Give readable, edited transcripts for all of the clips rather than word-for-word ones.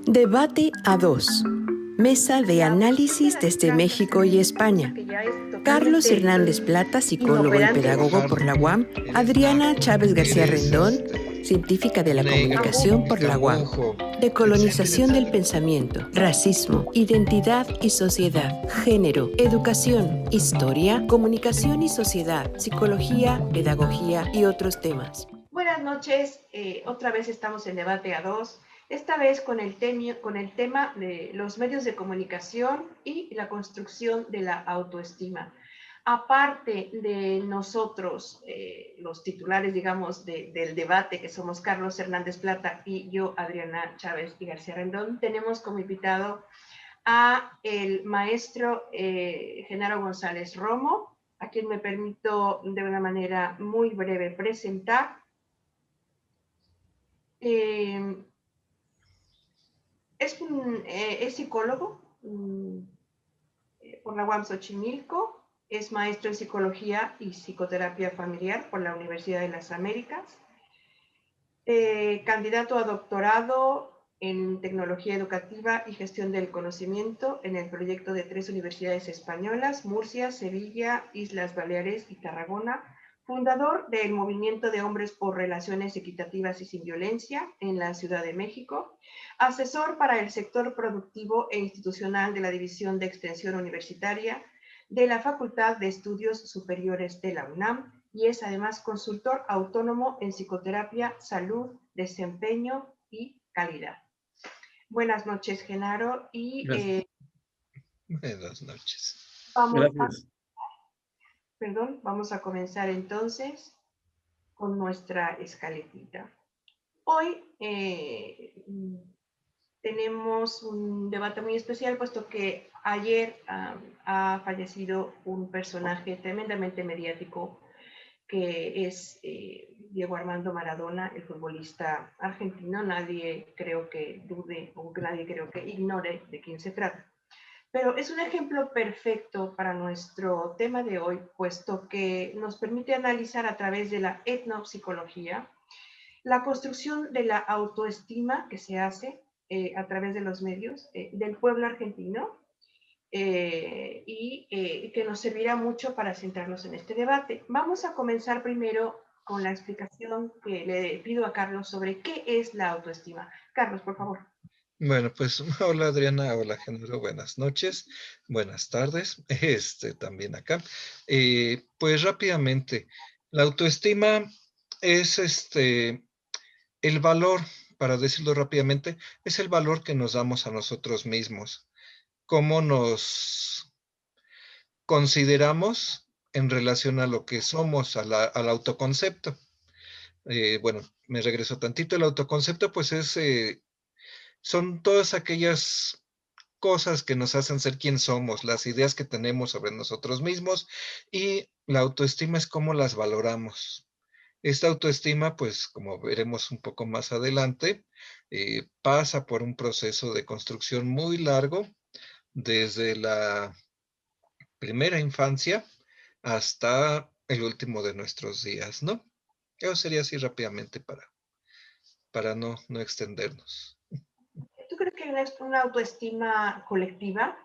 Debate a dos. Mesa de análisis desde México y España. Carlos Hernández Plata, psicólogo y pedagogo por la UAM. Adriana Chávez García Rendón, científica de la comunicación por la UAM. Decolonización del pensamiento, racismo, identidad y sociedad, género, educación, historia, comunicación y sociedad, psicología, pedagogía y otros temas. Buenas noches, otra vez estamos en Debate a dos, esta vez con el tema de los medios de comunicación y la construcción de la autoestima. Aparte de nosotros, los titulares, digamos, del debate, que somos Carlos Hernández Plata y yo, Adriana Chávez y García Rendón, tenemos como invitado a el maestro Genaro González Romo, a quien me permito de una manera muy breve presentar. Es psicólogo por la UAM Xochimilco, es maestro en psicología y psicoterapia familiar por la Universidad de las Américas, candidato a doctorado en tecnología educativa y gestión del conocimiento en el proyecto de 3 universidades españolas, Murcia, Sevilla, Islas Baleares y Tarragona, fundador del Movimiento de Hombres por Relaciones Equitativas y Sin Violencia en la Ciudad de México, asesor para el sector productivo e institucional de la División de Extensión Universitaria de la Facultad de Estudios Superiores de la UNAM y es además consultor autónomo en psicoterapia, salud, desempeño y calidad. Buenas noches, Genaro. Buenas noches. Vamos a comenzar entonces con nuestra escaletita. Hoy tenemos un debate muy especial, puesto que ayer ha fallecido un personaje tremendamente mediático, que es Diego Armando Maradona, el futbolista argentino. Nadie creo que dude o nadie creo que ignore de quién se trata. Pero es un ejemplo perfecto para nuestro tema de hoy, puesto que nos permite analizar a través de la etnopsicología la construcción de la autoestima que se hace a través de los medios del pueblo argentino, que nos servirá mucho para centrarnos en este debate. Vamos a comenzar primero con la explicación que le pido a Carlos sobre qué es la autoestima. Carlos, por favor. Bueno, pues hola Adriana, hola Genaro, buenas noches, buenas tardes, también acá. Pues rápidamente, la autoestima es el valor, para decirlo rápidamente, es el valor que nos damos a nosotros mismos. Cómo nos consideramos en relación a lo que somos, al autoconcepto. Bueno, me regreso tantito. El autoconcepto, pues son todas aquellas cosas que nos hacen ser quien somos, las ideas que tenemos sobre nosotros mismos, y la autoestima es cómo las valoramos. Esta autoestima, pues como veremos un poco más adelante, pasa por un proceso de construcción muy largo, desde la primera infancia hasta el último de nuestros días, ¿no? Eso sería así rápidamente para no extendernos. ¿Tú crees que es una autoestima colectiva?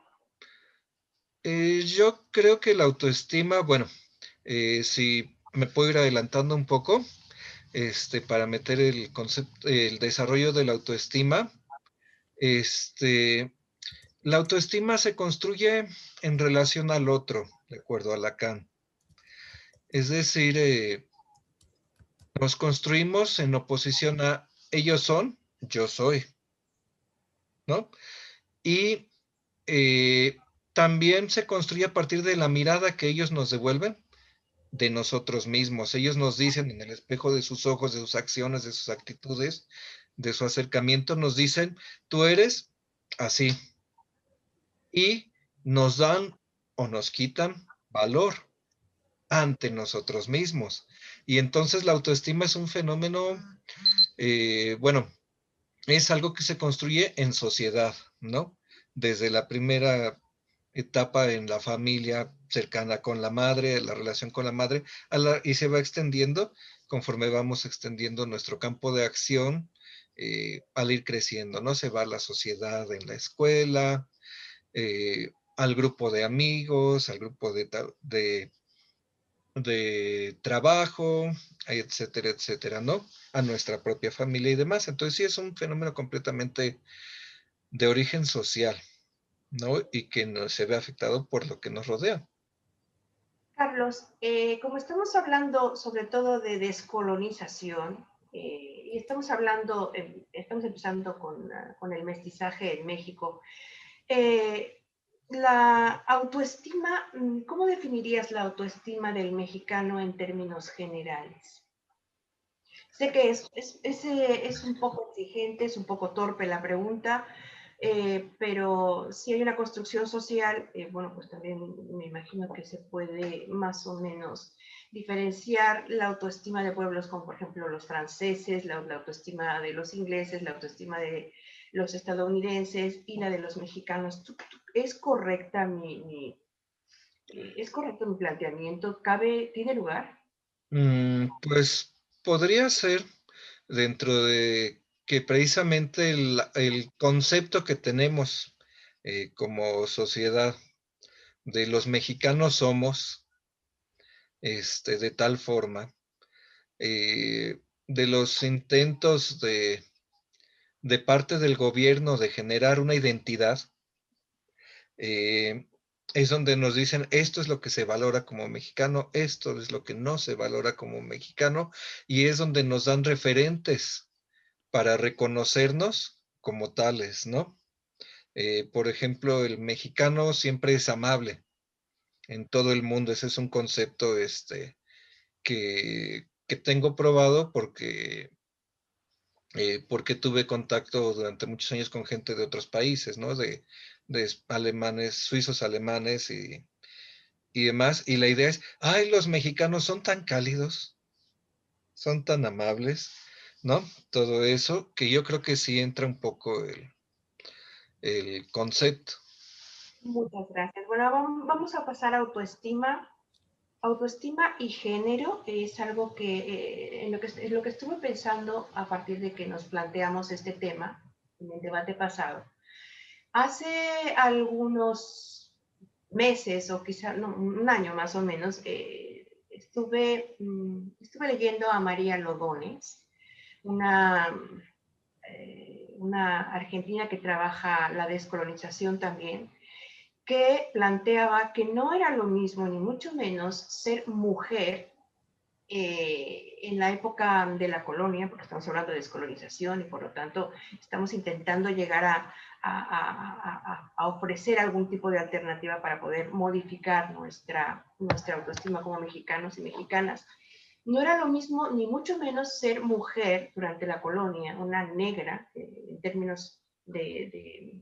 Yo creo que la autoestima, bueno, si me puedo ir adelantando un poco, para meter el concepto, el desarrollo de la autoestima, la autoestima se construye en relación al otro, de acuerdo a Lacan. Es decir, nos construimos en oposición a ellos son, yo soy, ¿no? Y también se construye a partir de la mirada que ellos nos devuelven de nosotros mismos. Ellos nos dicen en el espejo de sus ojos, de sus acciones, de sus actitudes, de su acercamiento, nos dicen, tú eres así. Y nos dan o nos quitan valor ante nosotros mismos. Y entonces la autoestima es un fenómeno, bueno, es algo que se construye en sociedad, ¿no? Desde la primera etapa en la familia cercana con la madre, la relación con la madre, y se va extendiendo conforme vamos extendiendo nuestro campo de acción al ir creciendo, ¿no? Se va a la sociedad en la escuela, al grupo de amigos, al grupo de trabajo, etcétera, etcétera, ¿no? A nuestra propia familia y demás. Entonces sí es un fenómeno completamente de origen social, ¿no? Y que no se ve afectado por lo que nos rodea. Carlos, como estamos hablando sobre todo de descolonización, y estamos hablando, estamos empezando con el mestizaje en México, la autoestima, ¿cómo definirías la autoestima del mexicano en términos generales? Sé que es un poco exigente, es un poco torpe la pregunta, pero si hay una construcción social, bueno, pues también me imagino que se puede más o menos diferenciar la autoestima de pueblos como por ejemplo los franceses, la autoestima de los ingleses, la autoestima de los estadounidenses y la de los mexicanos. ¿Es correcta es correcto mi planteamiento? ¿Tiene lugar? Pues podría ser dentro de que precisamente el concepto que tenemos como sociedad de los mexicanos somos, de tal forma, de los intentos de parte del gobierno de generar una identidad, eh, es donde nos dicen, esto es lo que se valora como mexicano, esto es lo que no se valora como mexicano, y es donde nos dan referentes para reconocernos como tales, ¿no? Por ejemplo, el mexicano siempre es amable en todo el mundo. Ese es un concepto que tengo probado porque tuve contacto durante muchos años con gente de otros países, ¿no? De alemanes, suizos alemanes y demás. Y la idea es, ay, los mexicanos son tan cálidos, son tan amables, ¿no? Todo eso, que yo creo que sí entra un poco el concepto. Muchas gracias. Bueno, vamos a pasar a autoestima. Autoestima y género es algo que, en lo que estuve pensando a partir de que nos planteamos este tema en el debate pasado. Hace algunos meses, o quizá no, un año más o menos, estuve leyendo a María Lodones, una, una argentina que trabaja la descolonización también, que planteaba que no era lo mismo, ni mucho menos, ser mujer en la época de la colonia, porque estamos hablando de descolonización y por lo tanto estamos intentando llegar a ofrecer algún tipo de alternativa para poder modificar nuestra autoestima como mexicanos y mexicanas. No era lo mismo, ni mucho menos, ser mujer durante la colonia, una negra, en términos de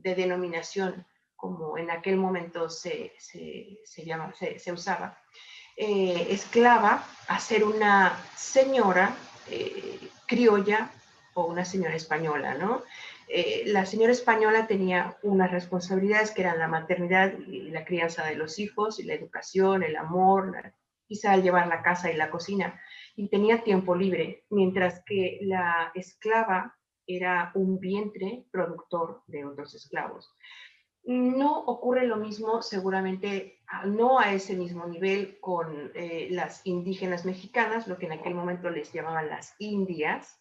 denominación, como en aquel momento se usaba, esclava, a ser una señora criolla o una señora española, ¿no? La señora española tenía unas responsabilidades que eran la maternidad y la crianza de los hijos, y la educación, el amor, quizá el llevar la casa y la cocina, y tenía tiempo libre, mientras que la esclava era un vientre productor de otros esclavos. No ocurre lo mismo, seguramente no a ese mismo nivel, con las indígenas mexicanas, lo que en aquel momento les llamaban las indias.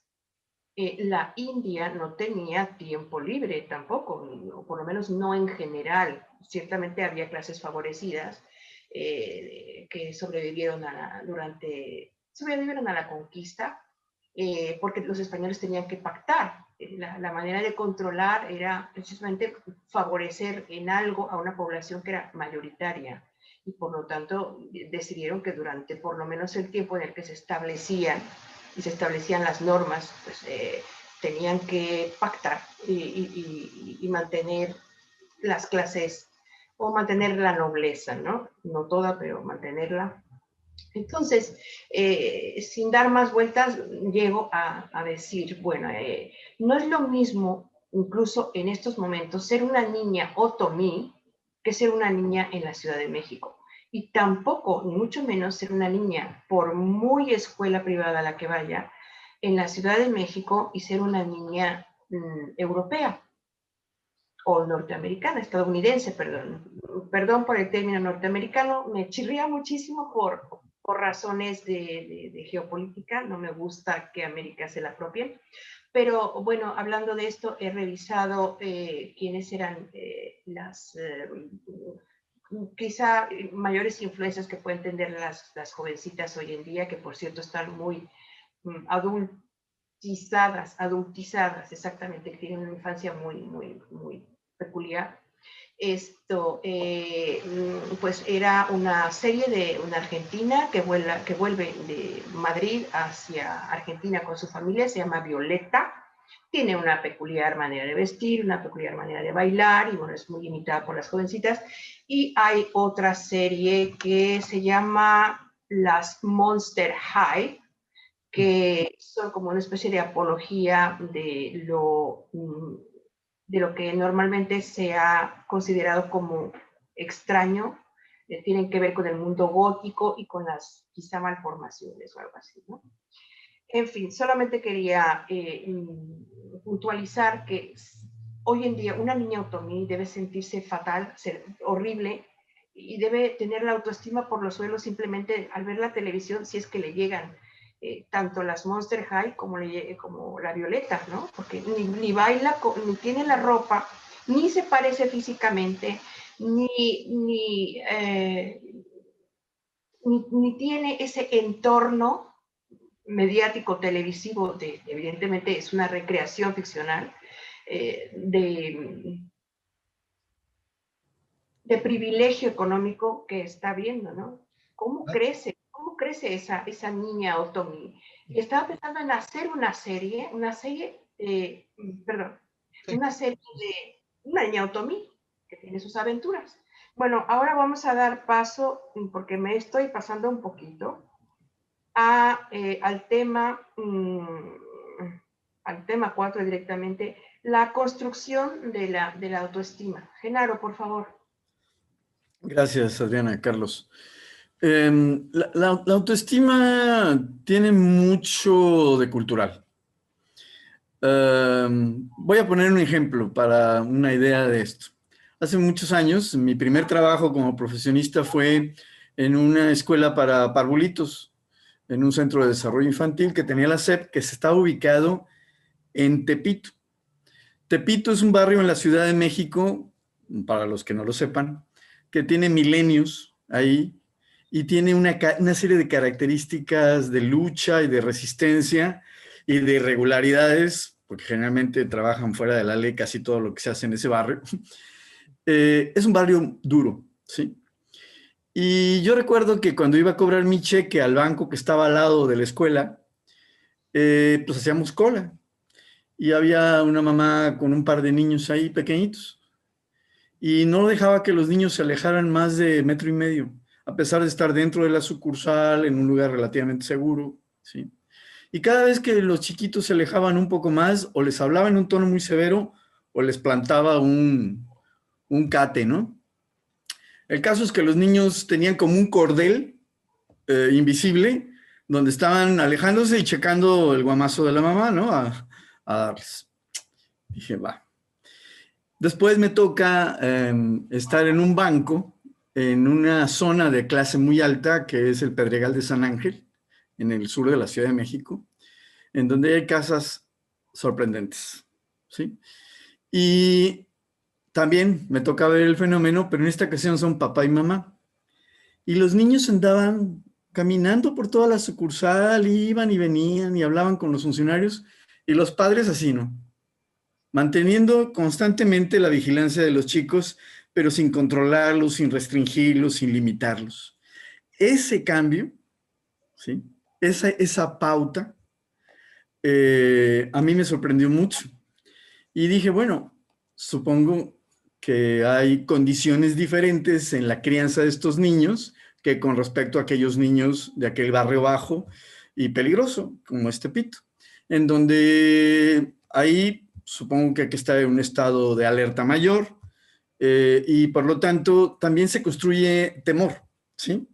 La India no tenía tiempo libre tampoco, o por lo menos no en general. Ciertamente había clases favorecidas que sobrevivieron a la conquista, porque los españoles tenían que pactar. La manera de controlar era precisamente favorecer en algo a una población que era mayoritaria, y por lo tanto decidieron que durante por lo menos el tiempo en el que se establecían las normas, pues tenían que pactar y mantener las clases, o mantener la nobleza, ¿no? No toda, pero mantenerla. Entonces, sin dar más vueltas, llego a decir, bueno, no es lo mismo, incluso en estos momentos, ser una niña otomí que ser una niña en la Ciudad de México. Y tampoco, ni mucho menos, ser una niña, por muy escuela privada a la que vaya, en la Ciudad de México y ser una niña europea o norteamericana, estadounidense, perdón por el término norteamericano, me chirría muchísimo por razones de geopolítica, no me gusta que América se la apropie, pero bueno, hablando de esto, he revisado quiénes eran las quizá mayores influencias que pueden tener las jovencitas hoy en día, que por cierto están muy adultizadas, exactamente, que tienen una infancia muy peculiar. Esto, pues era una serie de una argentina que vuelve de Madrid hacia Argentina con su familia, se llama Violeta, tiene una peculiar manera de vestir, una peculiar manera de bailar, y bueno, es muy imitada por las jovencitas. Y hay otra serie que se llama Las Monster High, que son como una especie de apología de lo que normalmente se ha considerado como extraño, tienen que ver con el mundo gótico y con las quizá malformaciones o algo así, ¿no? En fin, solamente quería puntualizar que hoy en día una niña otomí debe sentirse fatal, ser horrible, y debe tener la autoestima por los suelos simplemente al ver la televisión, si es que le llegan tanto las Monster High como la Violeta, ¿no? Porque ni baila, ni tiene la ropa, ni se parece físicamente, ni tiene ese entorno mediático televisivo, evidentemente es una recreación ficcional, de privilegio económico que está viendo, ¿no? ¿Cómo crece esa niña Otomi? Estaba pensando en hacer una serie de una niña Otomi que tiene sus aventuras. Bueno, ahora vamos a dar paso, porque me estoy pasando un poquito, al tema 4 directamente, la construcción de la autoestima. Genaro, por favor. Gracias, Adriana, Carlos. La autoestima tiene mucho de cultural. Voy a poner un ejemplo para una idea de esto. Hace muchos años, mi primer trabajo como profesionista fue en una escuela para parvulitos, en un centro de desarrollo infantil que tenía la SEP, que se estaba ubicado en Tepito. Tepito es un barrio en la Ciudad de México, para los que no lo sepan, que tiene milenios ahí y tiene una serie de características de lucha y de resistencia y de irregularidades, porque generalmente trabajan fuera de la ley casi todo lo que se hace en ese barrio. Es un barrio duro, ¿sí? Y yo recuerdo que cuando iba a cobrar mi cheque al banco que estaba al lado de la escuela, pues hacíamos cola. Y había una mamá con un par de niños ahí pequeñitos. Y no dejaba que los niños se alejaran más de 1,5 metros, a pesar de estar dentro de la sucursal, en un lugar relativamente seguro, ¿sí? Y cada vez que los chiquitos se alejaban un poco más, o les hablaba en un tono muy severo, o les plantaba un cate, ¿no? El caso es que los niños tenían como un cordel invisible, donde estaban alejándose y checando el guamazo de la mamá, ¿no? A darles. Dije, va. Después me toca estar en un banco, en una zona de clase muy alta, que es el Pedregal de San Ángel, en el sur de la Ciudad de México, en donde hay casas sorprendentes, ¿sí? Y también me toca ver el fenómeno, pero en esta ocasión son papá y mamá. Y los niños andaban caminando por toda la sucursal, iban y venían y hablaban con los funcionarios, y los padres así, ¿no? Manteniendo constantemente la vigilancia de los chicos, pero sin controlarlos, sin restringirlos, sin limitarlos. Ese cambio, ¿sí? Esa pauta, a mí me sorprendió mucho. Y dije, bueno, supongo que hay condiciones diferentes en la crianza de estos niños que con respecto a aquellos niños de aquel barrio bajo y peligroso, como Tepito, en donde ahí supongo que hay que estar en un estado de alerta mayor y por lo tanto también se construye temor, ¿sí?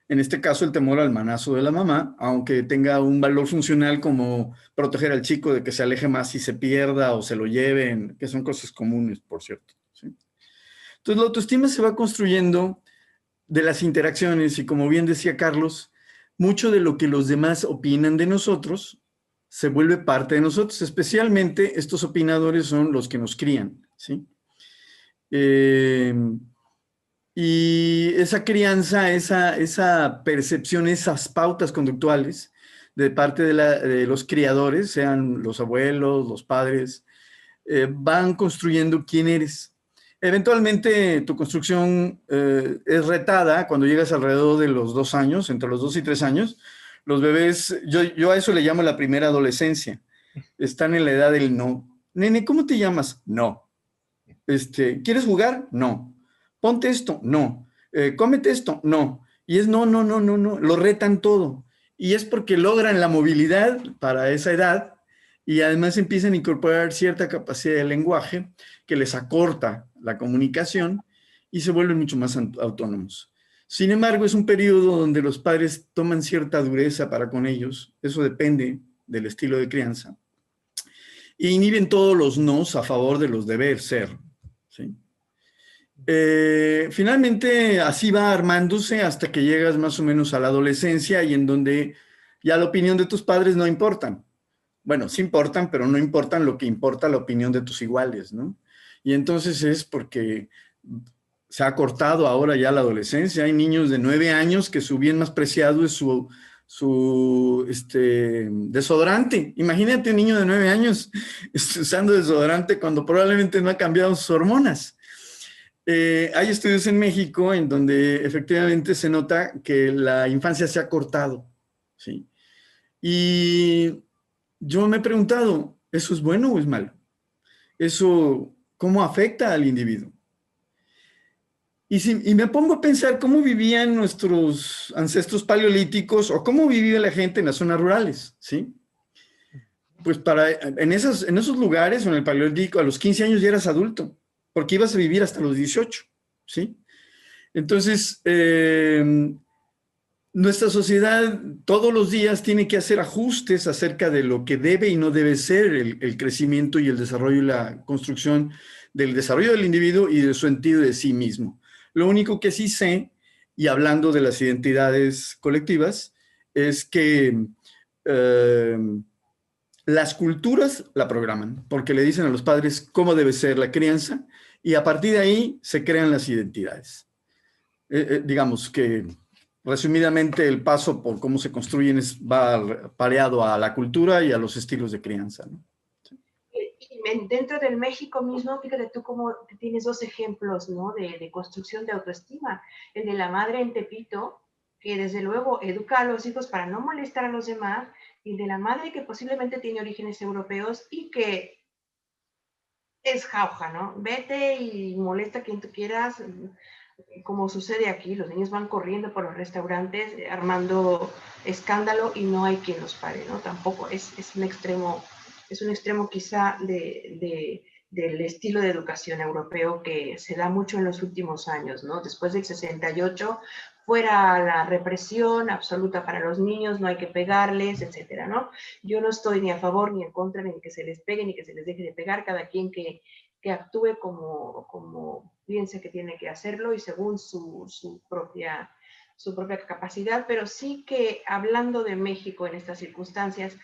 En este caso, el temor al manazo de la mamá, aunque tenga un valor funcional como proteger al chico de que se aleje más y se pierda o se lo lleven, que son cosas comunes, por cierto, ¿sí? Entonces, la autoestima se va construyendo de las interacciones y, como bien decía Carlos, mucho de lo que los demás opinan de nosotros se vuelve parte de nosotros. Especialmente estos opinadores son los que nos crían, ¿sí? Y esa crianza, esa percepción, esas pautas conductuales de parte de los criadores, sean los abuelos, los padres, van construyendo quién eres. Eventualmente tu construcción es retada cuando llegas alrededor de los 2 años, entre los 2 y 3 años. Los bebés, yo a eso le llamo la primera adolescencia. Están en la edad del no. Nene, ¿cómo te llamas? No. ¿Quieres jugar? No. Ponte esto, no. Cómete esto, no. Y es no. Lo retan todo. Y es porque logran la movilidad para esa edad y además empiezan a incorporar cierta capacidad de lenguaje que les acorta la comunicación y se vuelven mucho más autónomos. Sin embargo, es un periodo donde los padres toman cierta dureza para con ellos. Eso depende del estilo de crianza. E inhiben todos los nos a favor de los deber ser, ¿sí? Finalmente, así va armándose hasta que llegas más o menos a la adolescencia y en donde ya la opinión de tus padres no importan. Bueno, sí importan, pero no importan lo que importa la opinión de tus iguales, ¿no? Y entonces es porque se ha cortado ahora ya la adolescencia. Hay niños de 9 años que su bien más preciado es su desodorante. Imagínate un niño de 9 años usando desodorante cuando probablemente no ha cambiado sus hormonas. Hay estudios en México en donde efectivamente se nota que la infancia se ha cortado, ¿sí? Y yo me he preguntado, ¿eso es bueno o es malo? ¿Eso cómo afecta al individuo? Y me pongo a pensar cómo vivían nuestros ancestros paleolíticos o cómo vivía la gente en las zonas rurales, ¿sí? Pues en esos lugares, en el paleolítico, a los 15 años ya eras adulto, porque ibas a vivir hasta los 18, ¿sí? Entonces, nuestra sociedad todos los días tiene que hacer ajustes acerca de lo que debe y no debe ser el crecimiento y el desarrollo y la construcción del desarrollo del individuo y de su sentido de sí mismo. Lo único que sí sé, y hablando de las identidades colectivas, es que las culturas la programan, porque le dicen a los padres cómo debe ser la crianza y a partir de ahí se crean las identidades. Digamos que resumidamente el paso por cómo se construyen va pareado a la cultura y a los estilos de crianza, ¿no? Dentro del México mismo, fíjate tú cómo tienes 2 ejemplos, ¿no? de construcción de autoestima. El de la madre en Tepito, que desde luego educa a los hijos para no molestar a los demás, y el de la madre que posiblemente tiene orígenes europeos y que es jauja, ¿no? Vete y molesta a quien tú quieras, como sucede aquí. Los niños van corriendo por los restaurantes armando escándalo y no hay quien los pare, ¿no? Tampoco es un extremo quizá del estilo de educación europeo que se da mucho en los últimos años, ¿no? Después del 68, fuera la represión absoluta para los niños, no hay que pegarles, etcétera, ¿no? Yo no estoy ni a favor ni en contra ni que se les pegue ni que se les deje de pegar, cada quien que actúe como piense que tiene que hacerlo y según su propia capacidad, pero sí que hablando de México en estas circunstancias,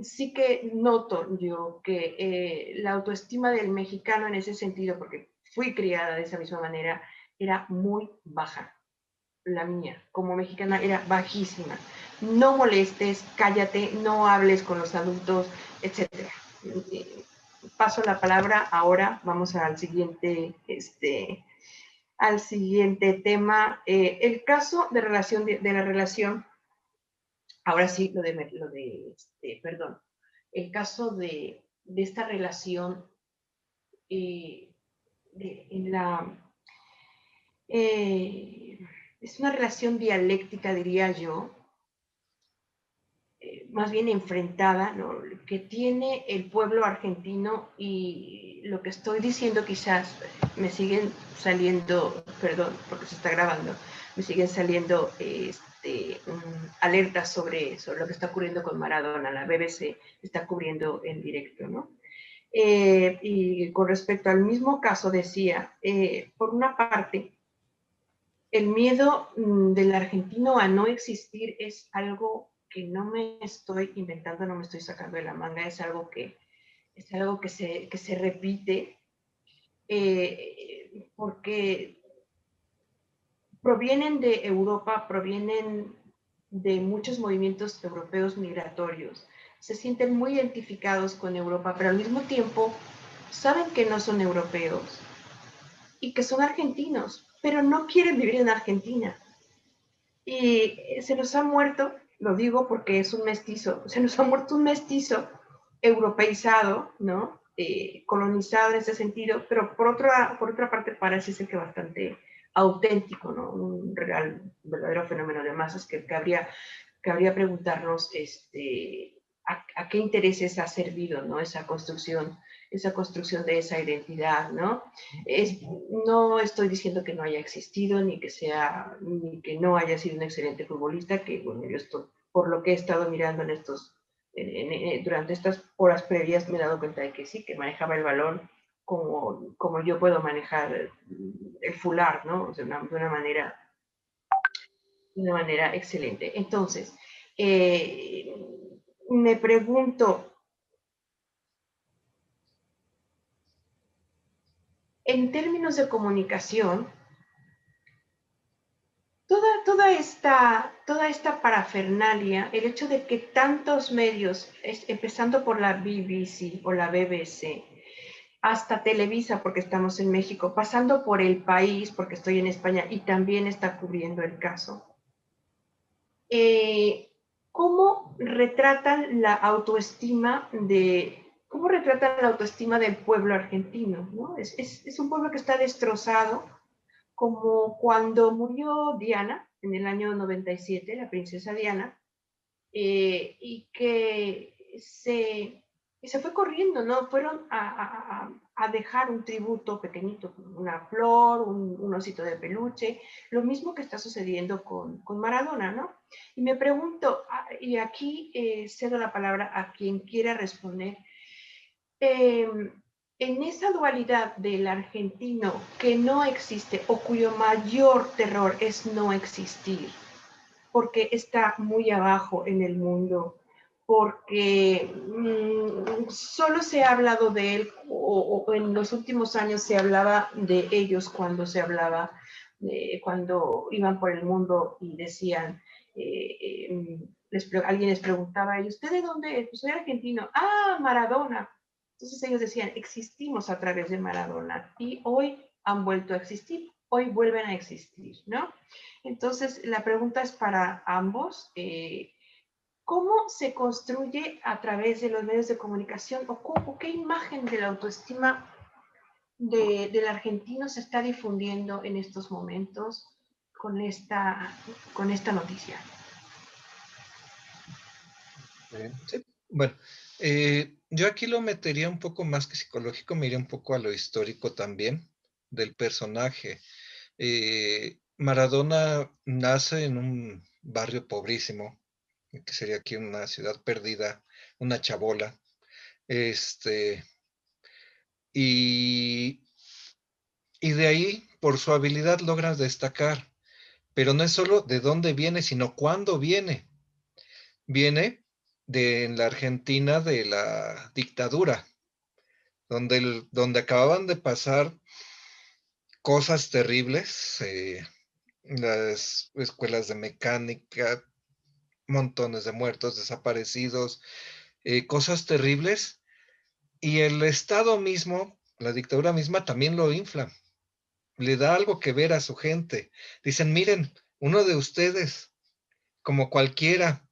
sí que noto yo que la autoestima del mexicano en ese sentido, porque fui criada de esa misma manera, era muy baja. La mía, como mexicana, era bajísima. No molestes, cállate, no hables con los adultos, etc. Paso la palabra, ahora vamos al siguiente tema. El caso de la relación, ahora sí, el caso de esta relación es una relación dialéctica, diría yo, más bien enfrentada, ¿no? Que tiene el pueblo argentino, y lo que estoy diciendo quizás me siguen saliendo, perdón, porque se está grabando, me siguen saliendo alertas sobre lo que está ocurriendo con Maradona. La BBC está cubriendo en directo, ¿no? Y con respecto al mismo caso decía, por una parte, el miedo del argentino a no existir es algo que no me estoy inventando, no me estoy sacando de la manga, es algo que se repite, porque provienen de Europa, provienen de muchos movimientos europeos migratorios, se sienten muy identificados con Europa, pero al mismo tiempo saben que no son europeos y que son argentinos, pero no quieren vivir en Argentina. Y se nos ha muerto, lo digo porque es un mestizo, se nos ha muerto un mestizo europeizado, ¿no? Colonizado en ese sentido, pero por otra parte parece ser que bastante auténtico, ¿no? Un verdadero fenómeno de masas que cabría preguntarnos a qué intereses ha servido, ¿no? Esa construcción de esa identidad, ¿no? No estoy diciendo que no haya existido, ni que no haya sido un excelente futbolista, que bueno, yo estoy, por lo que he estado mirando durante estas horas previas, me he dado cuenta de que sí, que manejaba el balón como yo puedo manejar el fular, ¿no? O sea, de una manera excelente. Entonces, me pregunto, en términos de comunicación, toda esta parafernalia, el hecho de que tantos medios, empezando por la BBC o la BBC, hasta Televisa, porque estamos en México, pasando por El País, porque estoy en España y también está cubriendo el caso, ¿cómo retratan la autoestima del pueblo argentino? ¿No? Es un pueblo que está destrozado, como cuando murió Diana en el año 97, la princesa Diana, y que se fue corriendo, ¿no? Fueron a dejar un tributo pequeñito, una flor, un osito de peluche, lo mismo que está sucediendo con Maradona, ¿no? Y me pregunto, y aquí cedo la palabra a quien quiera responder, en esa dualidad del argentino que no existe o cuyo mayor terror es no existir, porque está muy abajo en el mundo, porque solo se ha hablado de él o en los últimos años se hablaba de ellos cuando cuando iban por el mundo y decían, alguien les preguntaba, ¿y usted de dónde? Pues soy argentino. Ah, Maradona. Entonces ellos decían, existimos a través de Maradona y hoy han vuelto a existir, hoy vuelven a existir, ¿no? Entonces, la pregunta es para ambos. ¿Cómo se construye a través de los medios de comunicación o qué imagen de la autoestima del argentino se está difundiendo en estos momentos con esta noticia? Sí, bueno, yo aquí lo metería un poco más que psicológico, me iría un poco a lo histórico también del personaje. Maradona nace en un barrio pobrísimo, que sería aquí una ciudad perdida, una chabola, y, y de ahí, por su habilidad, logra destacar. Pero no es solo de dónde viene, sino cuándo viene. Viene de en la Argentina de la dictadura, donde acababan de pasar cosas terribles, las escuelas de mecánica, montones de muertos, desaparecidos, cosas terribles, y el Estado mismo, la dictadura misma también lo infla, le da algo que ver a su gente. Dicen, miren, uno de ustedes, como cualquiera,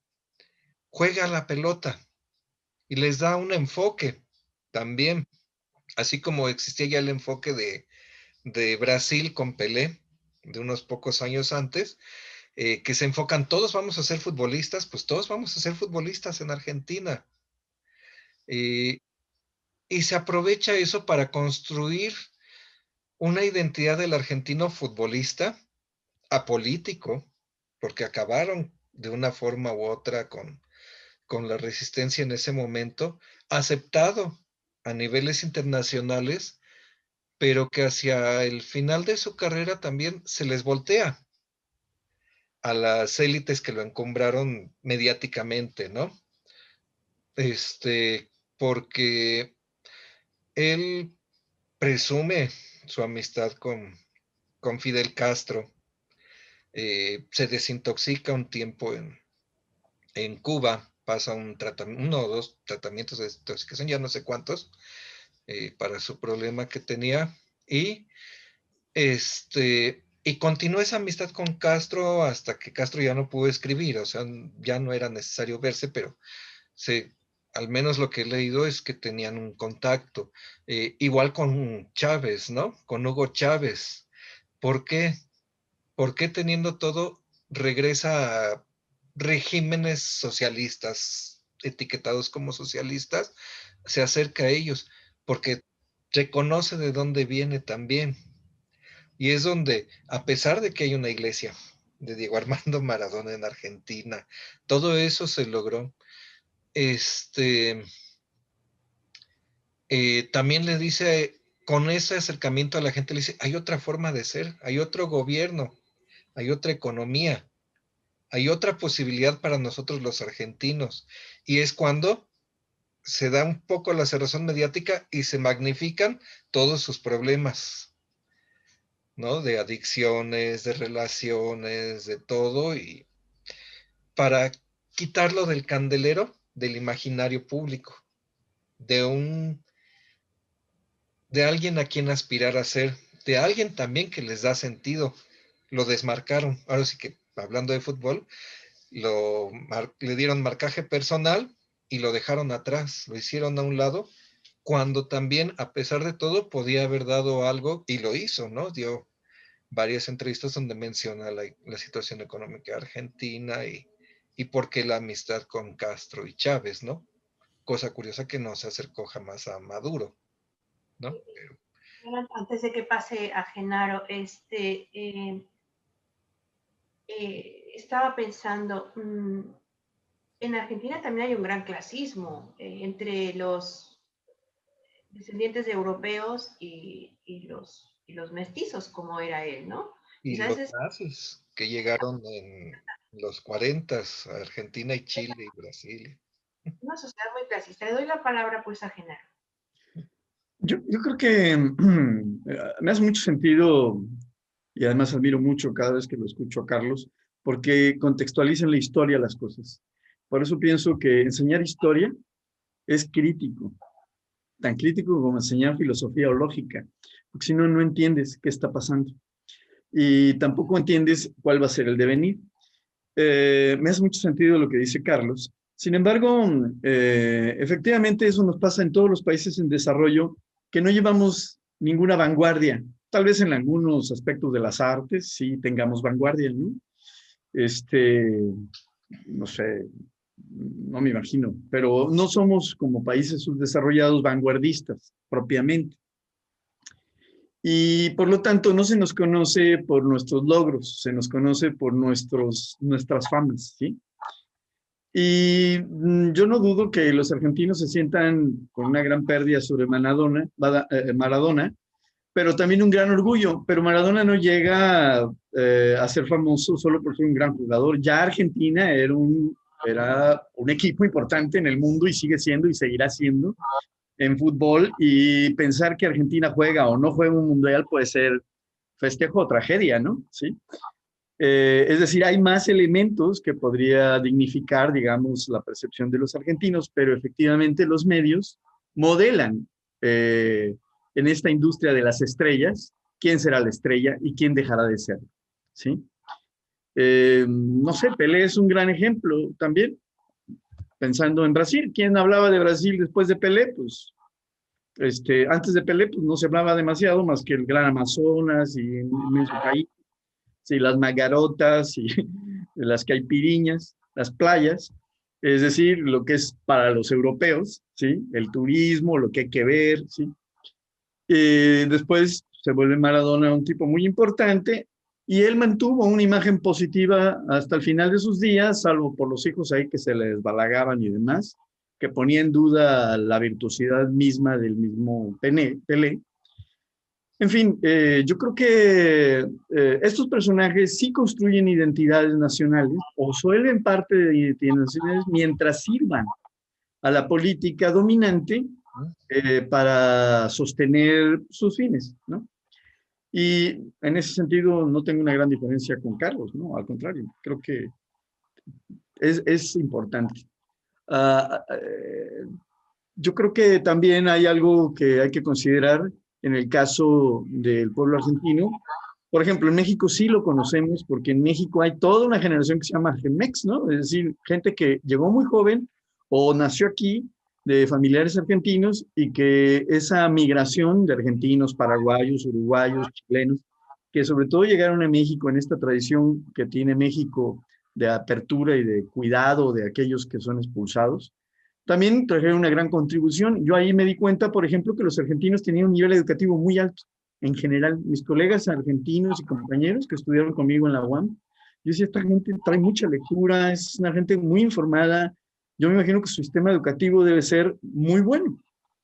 juega la pelota y les da un enfoque también, así como existía ya el enfoque de Brasil con Pelé, de unos pocos años antes, que se enfocan, todos vamos a ser futbolistas, pues todos vamos a ser futbolistas en Argentina. Eh, y se aprovecha eso para construir una identidad del argentino futbolista apolítico, porque acabaron de una forma u otra con la resistencia en ese momento, aceptado a niveles internacionales, pero que hacia el final de su carrera también se les voltea a las élites que lo encumbraron mediáticamente, ¿no? Porque él presume su amistad con Fidel Castro, se desintoxica un tiempo en Cuba, pasa uno o dos tratamientos de desintoxicación, ya no sé cuántos, para su problema que tenía, y y continuó esa amistad con Castro hasta que Castro ya no pudo escribir, o sea, ya no era necesario verse, pero al menos lo que he leído es que tenían un contacto. Igual con Chávez, ¿no? Con Hugo Chávez. ¿Por qué? ¿Por qué teniendo todo regresa a regímenes socialistas, etiquetados como socialistas, se acerca a ellos? Porque reconoce de dónde viene también. Y es donde, a pesar de que hay una iglesia de Diego Armando Maradona en Argentina, todo eso se logró. También le dice, con ese acercamiento a la gente, le dice, hay otra forma de ser, hay otro gobierno, hay otra economía, hay otra posibilidad para nosotros los argentinos. Y es cuando se da un poco la cerrazón mediática y se magnifican todos sus problemas, ¿no? De adicciones, de relaciones, de todo, y para quitarlo del candelero del imaginario público, de de alguien a quien aspirar a ser, de alguien también que les da sentido. Lo desmarcaron. Ahora sí que, hablando de fútbol, le dieron marcaje personal y lo dejaron atrás, lo hicieron a un lado, cuando también, a pesar de todo, podía haber dado algo, y lo hizo, ¿no? Dio varias entrevistas donde menciona la situación económica argentina y por qué la amistad con Castro y Chávez, ¿no? Cosa curiosa que no se acercó jamás a Maduro, ¿no? Antes de que pase a Genaro, estaba pensando, en Argentina también hay un gran clasismo entre los descendientes de europeos y los mestizos, como era él, ¿no? Y Quizás los nazis que llegaron en los 40 a Argentina y Chile y Brasil. una sociedad muy clasista. Le doy la palabra pues a Genaro. Yo creo que me hace mucho sentido y además admiro mucho cada vez que lo escucho a Carlos, porque contextualizan la historia las cosas. Por eso pienso que enseñar historia es crítico, tan crítico como enseñar filosofía o lógica, porque si no, no entiendes qué está pasando y tampoco entiendes cuál va a ser el devenir. Me hace mucho sentido lo que dice Carlos. Sin embargo, efectivamente eso nos pasa en todos los países en desarrollo que no llevamos ninguna vanguardia. Tal vez en algunos aspectos de las artes sí tengamos vanguardia, ¿no? No sé, no me imagino, pero no somos como países subdesarrollados vanguardistas propiamente. Y por lo tanto no se nos conoce por nuestros logros, se nos conoce por nuestras famas, ¿sí? Y yo no dudo que los argentinos se sientan con una gran pérdida sobre Maradona, pero también un gran orgullo. Pero Maradona no llega a ser famoso solo por ser un gran jugador. Ya Argentina era un equipo importante en el mundo y sigue siendo y seguirá siendo en fútbol, y pensar que Argentina juega o no juega un mundial puede ser festejo o tragedia, ¿no? ¿Sí? Es decir, hay más elementos que podría dignificar, digamos, la percepción de los argentinos, pero efectivamente los medios modelan en esta industria de las estrellas quién será la estrella y quién dejará de ser, ¿sí? No sé, Pelé es un gran ejemplo también. Pensando en Brasil, ¿quién hablaba de Brasil después de Pelé? Pues antes de Pelé pues no se hablaba demasiado más que el Gran Amazonas y el inmenso país, sí, las magarotas y las caipiriñas, las playas, es decir, lo que es para los europeos, ¿sí? El turismo, lo que hay que ver, ¿sí? Después se vuelve Maradona un tipo muy importante Y él mantuvo una imagen positiva hasta el final de sus días, salvo por los hijos ahí que se les balagaban y demás, que ponía en duda la virtuosidad misma del mismo Pelé. En fin, yo creo que estos personajes sí construyen identidades nacionales o suelen parte de identidades nacionales mientras sirvan a la política dominante para sostener sus fines, ¿no? Y en ese sentido no tengo una gran diferencia con Carlos, ¿no? Al contrario, creo que es importante. Yo creo que también hay algo que hay que considerar en el caso del pueblo argentino. Por ejemplo, en México sí lo conocemos porque en México hay toda una generación que se llama Gemex, ¿no? Es decir, gente que llegó muy joven o nació aquí de familiares argentinos y que esa migración de argentinos, paraguayos, uruguayos, chilenos, que sobre todo llegaron a México en esta tradición que tiene México de apertura y de cuidado de aquellos que son expulsados, también trajeron una gran contribución. Yo ahí me di cuenta, por ejemplo, que los argentinos tenían un nivel educativo muy alto. En general, mis colegas argentinos y compañeros que estudiaron conmigo en la UAM, yo decía, esta gente trae mucha lectura, es una gente muy informada. Yo me imagino que su sistema educativo debe ser muy bueno.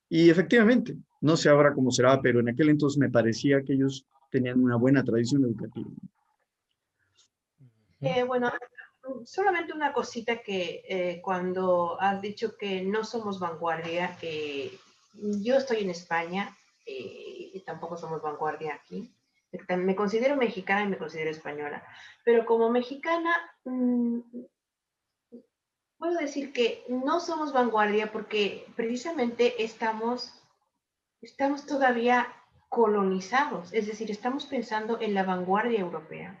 Y efectivamente, no sé ahora cómo será, pero en aquel entonces me parecía que ellos tenían una buena tradición educativa. Bueno, solamente una cosita que cuando has dicho que no somos vanguardia, yo estoy en España y tampoco somos vanguardia aquí. Me considero mexicana y me considero española, pero como mexicana puedo decir que no somos vanguardia porque precisamente estamos todavía colonizados, es decir, estamos pensando en la vanguardia europea.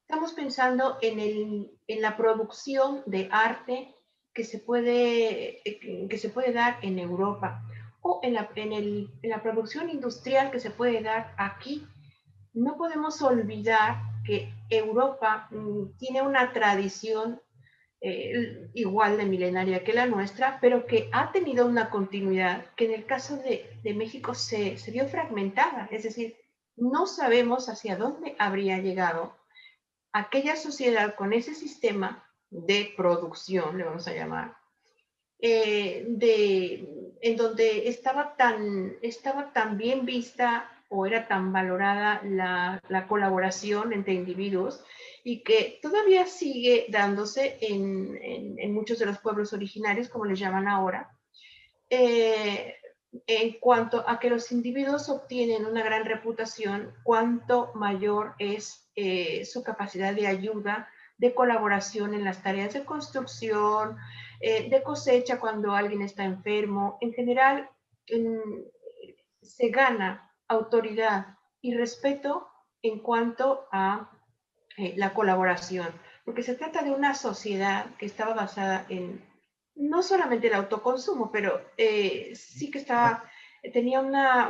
Estamos pensando en la producción de arte que se puede dar en Europa o en la producción industrial que se puede dar aquí. No podemos olvidar que Europa tiene una tradición igual de milenaria que la nuestra, pero que ha tenido una continuidad que en el caso de México se vio fragmentada. Es decir, no sabemos hacia dónde habría llegado aquella sociedad con ese sistema de producción, le vamos a llamar, en donde estaba tan bien vista o era tan valorada la colaboración entre individuos y que todavía sigue dándose en muchos de los pueblos originarios, como les llaman ahora, en cuanto a que los individuos obtienen una gran reputación, cuanto mayor es su capacidad de ayuda, de colaboración en las tareas de construcción, de cosecha cuando alguien está enfermo. En general, se gana autoridad y respeto en cuanto a la colaboración, porque se trata de una sociedad que estaba basada en no solamente el autoconsumo, pero sí que tenía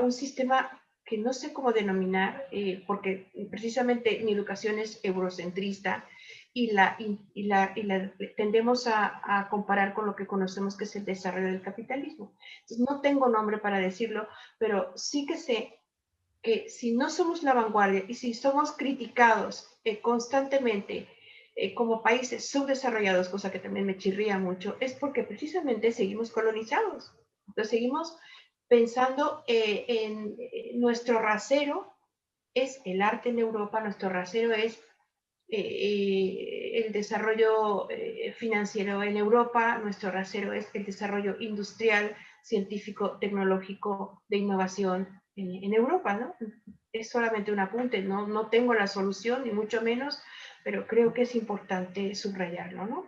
un sistema que no sé cómo denominar, porque precisamente mi educación es eurocentrista y tendemos a comparar con lo que conocemos que es el desarrollo del capitalismo. Entonces, no tengo nombre para decirlo, pero sí que sé que si no somos la vanguardia y si somos criticados constantemente como países subdesarrollados, cosa que también me chirría mucho, es porque precisamente seguimos colonizados. Entonces seguimos pensando en nuestro rasero es el arte en Europa, nuestro rasero es el desarrollo financiero en Europa, nuestro rasero es el desarrollo industrial, científico, tecnológico, de innovación en Europa, ¿no? Es solamente un apunte, no tengo la solución, ni mucho menos, pero creo que es importante subrayarlo, ¿no?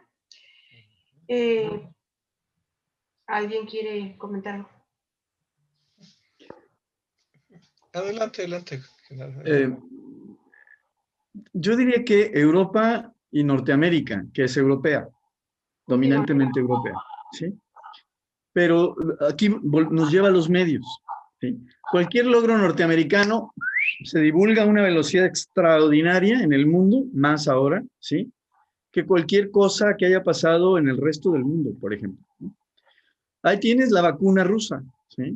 ¿Alguien quiere comentar? Adelante, adelante. Yo diría que Europa y Norteamérica, que es europea, dominantemente europea, ¿sí? Pero aquí nos lleva a los medios, ¿sí? Cualquier logro norteamericano se divulga a una velocidad extraordinaria en el mundo, más ahora, ¿sí? Que cualquier cosa que haya pasado en el resto del mundo, por ejemplo. Ahí tienes la vacuna rusa, ¿sí?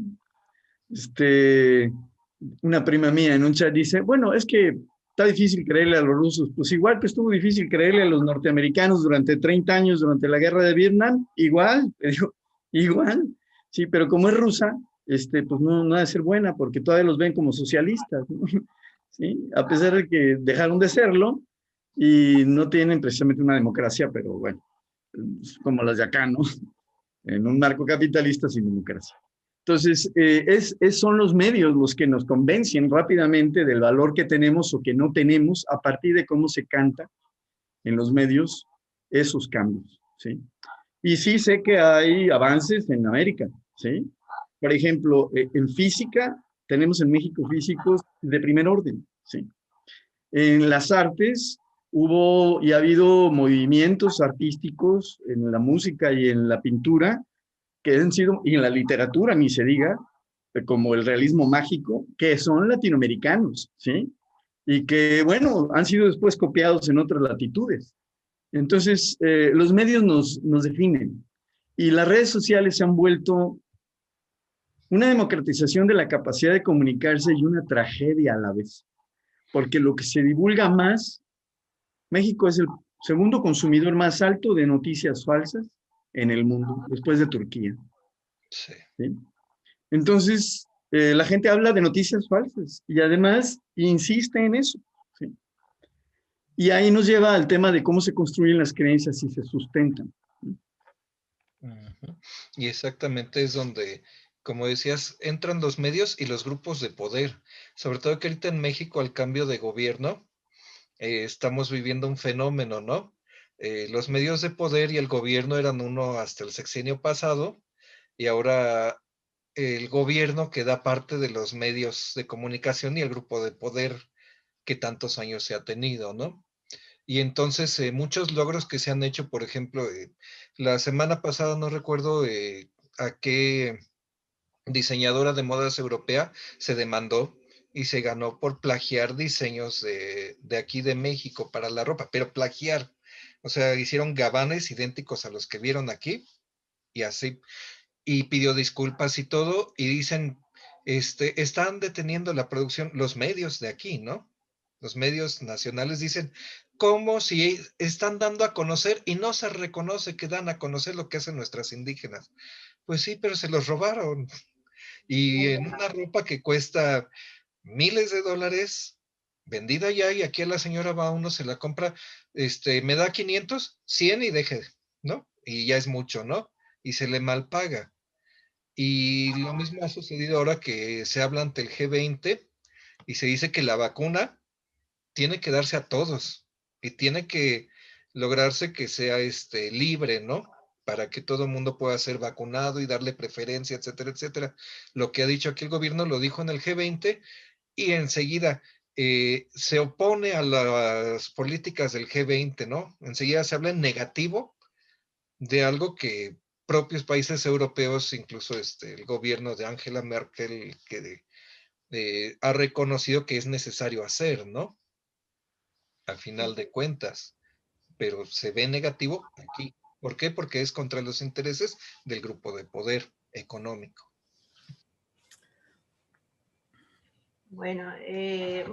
Una prima mía en un chat dice, bueno, es que está difícil creerle a los rusos. Pues igual que estuvo difícil creerle a los norteamericanos durante 30 años, durante la guerra de Vietnam, igual, igual. Sí, pero como es rusa, pues no ha de ser buena, porque todavía los ven como socialistas, ¿no? ¿Sí? A pesar de que dejaron de serlo y no tienen precisamente una democracia, pero bueno, como las de acá, ¿no? En un marco capitalista sin democracia. Entonces, son los medios los que nos convencen rápidamente del valor que tenemos o que no tenemos a partir de cómo se canta en los medios esos cambios, ¿sí? Y sí sé que hay avances en América, ¿sí? Por ejemplo, en física, tenemos en México físicos de primer orden, ¿sí? En las artes hubo y ha habido movimientos artísticos en la música y en la pintura que han sido, y en la literatura ni se diga, como el realismo mágico, que son latinoamericanos, ¿sí? Y que, bueno, han sido después copiados en otras latitudes. Entonces, los medios nos definen. Y las redes sociales se han vuelto una democratización de la capacidad de comunicarse y una tragedia a la vez. Porque lo que se divulga más, México es el segundo consumidor más alto de noticias falsas en el mundo, después de Turquía. Sí. ¿Sí? Entonces, la gente habla de noticias falsas y además insiste en eso, ¿sí? Y ahí nos lleva al tema de cómo se construyen las creencias y se sustentan. Uh-huh. Y exactamente es donde, como decías, entran los medios y los grupos de poder. Sobre todo que ahorita en México, al cambio de gobierno, estamos viviendo un fenómeno, ¿no? Los medios de poder y el gobierno eran uno hasta el sexenio pasado, y ahora el gobierno queda parte de los medios de comunicación y el grupo de poder que tantos años se ha tenido, ¿no? Y entonces muchos logros que se han hecho, por ejemplo, la semana pasada no recuerdo a qué diseñadora de modas europea se demandó y se ganó por plagiar diseños de aquí de México para la ropa, pero plagiar. O sea, hicieron gabanes idénticos a los que vieron aquí y así. Y pidió disculpas y todo, y dicen, están deteniendo la producción, los medios de aquí, ¿no? Los medios nacionales dicen, como si están dando a conocer y no se reconoce que dan a conocer lo que hacen nuestras indígenas. Pues sí, pero se los robaron. Y en una ropa que cuesta miles de dólares, vendida ya, y aquí a la señora va uno, se la compra, me da 500, 100 y deje, ¿no? Y ya es mucho, ¿no? Y se le mal paga. Y lo mismo ha sucedido ahora que se habla ante el G20 y se dice que la vacuna tiene que darse a todos y tiene que lograrse que sea libre, ¿no? Para que todo el mundo pueda ser vacunado y darle preferencia, etcétera, etcétera. Lo que ha dicho aquí el gobierno lo dijo en el G20 y enseguida se opone a las políticas del G20, ¿no? Enseguida se habla en negativo de algo que propios países europeos, incluso el gobierno de Angela Merkel, que ha reconocido que es necesario hacer, ¿no? Al final de cuentas, pero se ve negativo aquí. ¿Por qué? Porque es contra los intereses del grupo de poder económico. Bueno,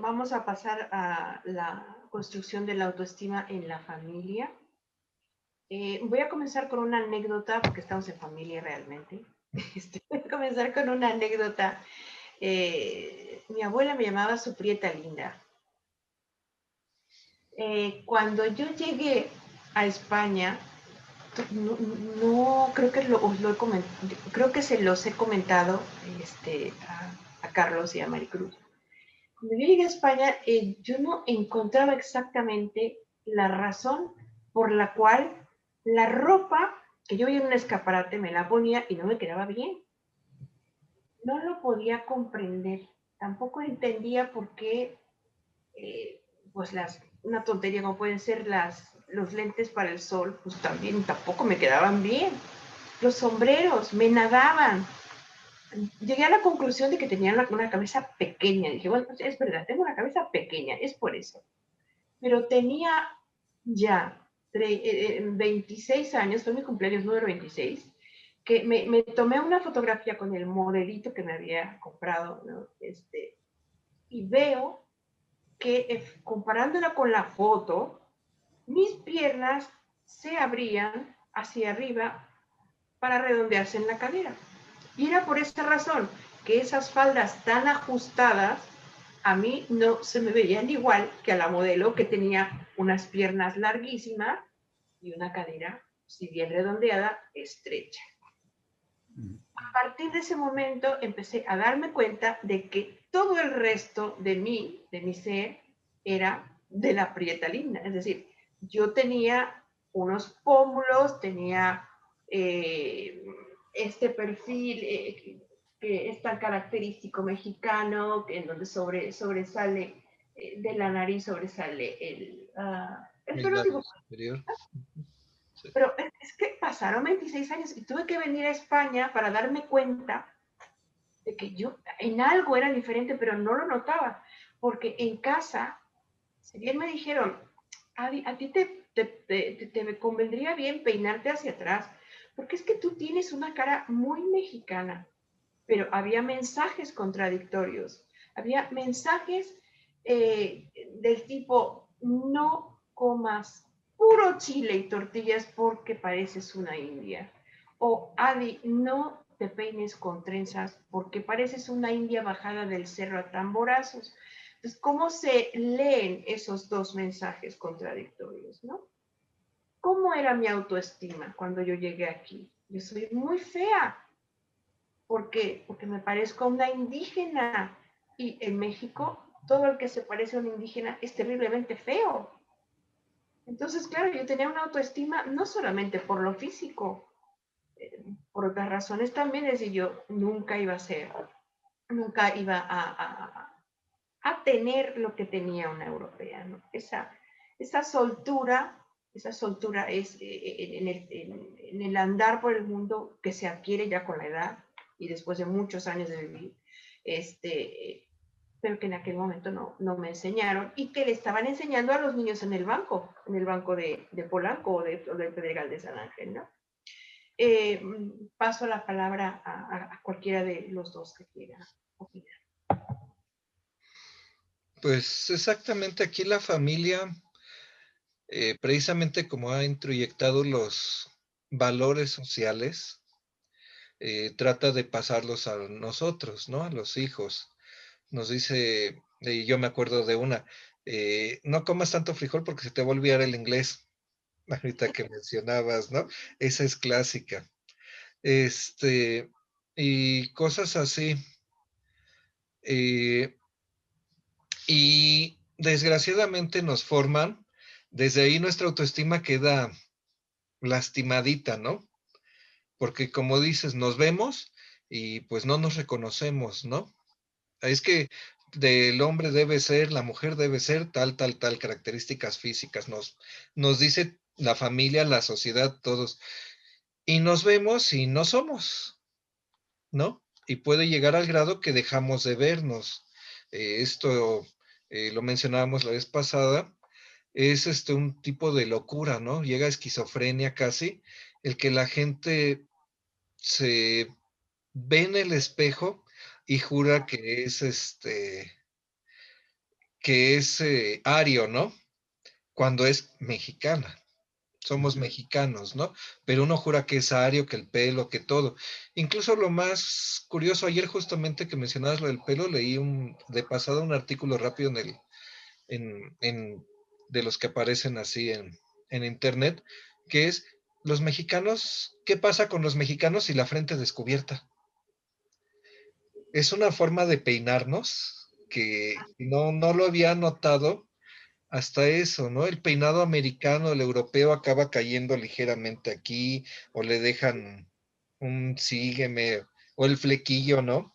vamos a pasar a la construcción de la autoestima en la familia. Voy a comenzar con una anécdota, porque estamos en familia realmente. Voy a comenzar con una anécdota. Mi abuela me llamaba su prieta linda. Cuando yo llegué a España, no creo que creo que se los he comentado a Carlos y a Maricruz. Cuando yo llegué a España, yo no encontraba exactamente la razón por la cual la ropa que yo veía en un escaparate me la ponía y no me quedaba bien. No lo podía comprender. Tampoco entendía por qué, pues una tontería como pueden ser los lentes para el sol, pues tampoco me quedaban bien. Los sombreros me nadaban. Llegué a la conclusión de que tenía una cabeza pequeña. Dije, bueno, pues es verdad, tengo una cabeza pequeña, es por eso. Pero tenía ya 26 años, fue mi cumpleaños número 26, que me tomé una fotografía con el modelito que me había comprado, ¿no? Y veo que comparándola con la foto, mis piernas se abrían hacia arriba para redondearse en la cadera. Y era por esta razón que esas faldas tan ajustadas a mí no se me veían igual que a la modelo que tenía unas piernas larguísimas y una cadera, si bien redondeada, estrecha. A partir de ese momento empecé a darme cuenta de que todo el resto de mi ser, era de la prieta linda. Es decir, yo tenía unos pómulos, tenía este perfil que es tan característico mexicano, en donde sobresale, de la nariz sobresale el El pelo labio dibujado. superior. Sí. Pero es que pasaron 26 años y tuve que venir a España para darme cuenta de que yo en algo era diferente, pero no lo notaba, porque en casa, si bien me dijeron, a ti te convendría bien peinarte hacia atrás, porque es que tú tienes una cara muy mexicana, pero había mensajes contradictorios, había mensajes del tipo, no comas puro chile y tortillas porque pareces una india. O Adi, no te peines con trenzas porque pareces una india bajada del cerro a tamborazos. Entonces, ¿cómo se leen esos dos mensajes contradictorios, no? ¿Cómo era mi autoestima cuando yo llegué aquí? Yo soy muy fea. ¿Por qué? Porque me parezco a una indígena. Y en México, todo el que se parece a un indígena es terriblemente feo. Entonces, claro, yo tenía una autoestima no solamente por lo físico, por otras razones también, es decir, yo nunca iba a ser, nunca iba a tener lo que tenía una europea, ¿no? Esa soltura, esa soltura es en el andar por el mundo que se adquiere ya con la edad y después de muchos años de vivir, pero que en aquel momento no me enseñaron y que le estaban enseñando a los niños en el banco de Polanco o del Pedregal de San Ángel, ¿no? Paso la palabra a cualquiera de los dos que quiera opinar. Pues exactamente aquí la familia, precisamente como ha introyectado los valores sociales, trata de pasarlos a nosotros, ¿no? A los hijos. Nos dice, y yo me acuerdo de una, no comas tanto frijol porque se te va a olvidar el inglés, ahorita que mencionabas, ¿no? Esa es clásica. Este, y cosas así. Eh, y desgraciadamente nos forman, desde ahí nuestra autoestima queda lastimadita, ¿no? Porque como dices, nos vemos y pues no nos reconocemos, ¿no? Es que del hombre debe ser, la mujer debe ser tal, características físicas, nos dice la familia, la sociedad, todos. Y nos vemos y no somos, ¿no? Y puede llegar al grado que dejamos de vernos. Esto lo mencionábamos la vez pasada, es un tipo de locura, ¿no? Llega a esquizofrenia casi, el que la gente se ve en el espejo y jura que es ario, ¿no? Cuando es mexicana. Somos mexicanos, ¿no? Pero uno jura que es ario, que el pelo, que todo. Incluso lo más curioso, ayer justamente que mencionabas lo del pelo, leí de pasada un artículo rápido de los que aparecen así en internet, que es los mexicanos, ¿qué pasa con los mexicanos y la frente descubierta? Es una forma de peinarnos que no lo había notado hasta eso, ¿no? El peinado americano, el europeo acaba cayendo ligeramente aquí, o le dejan un sígueme, o el flequillo, ¿no?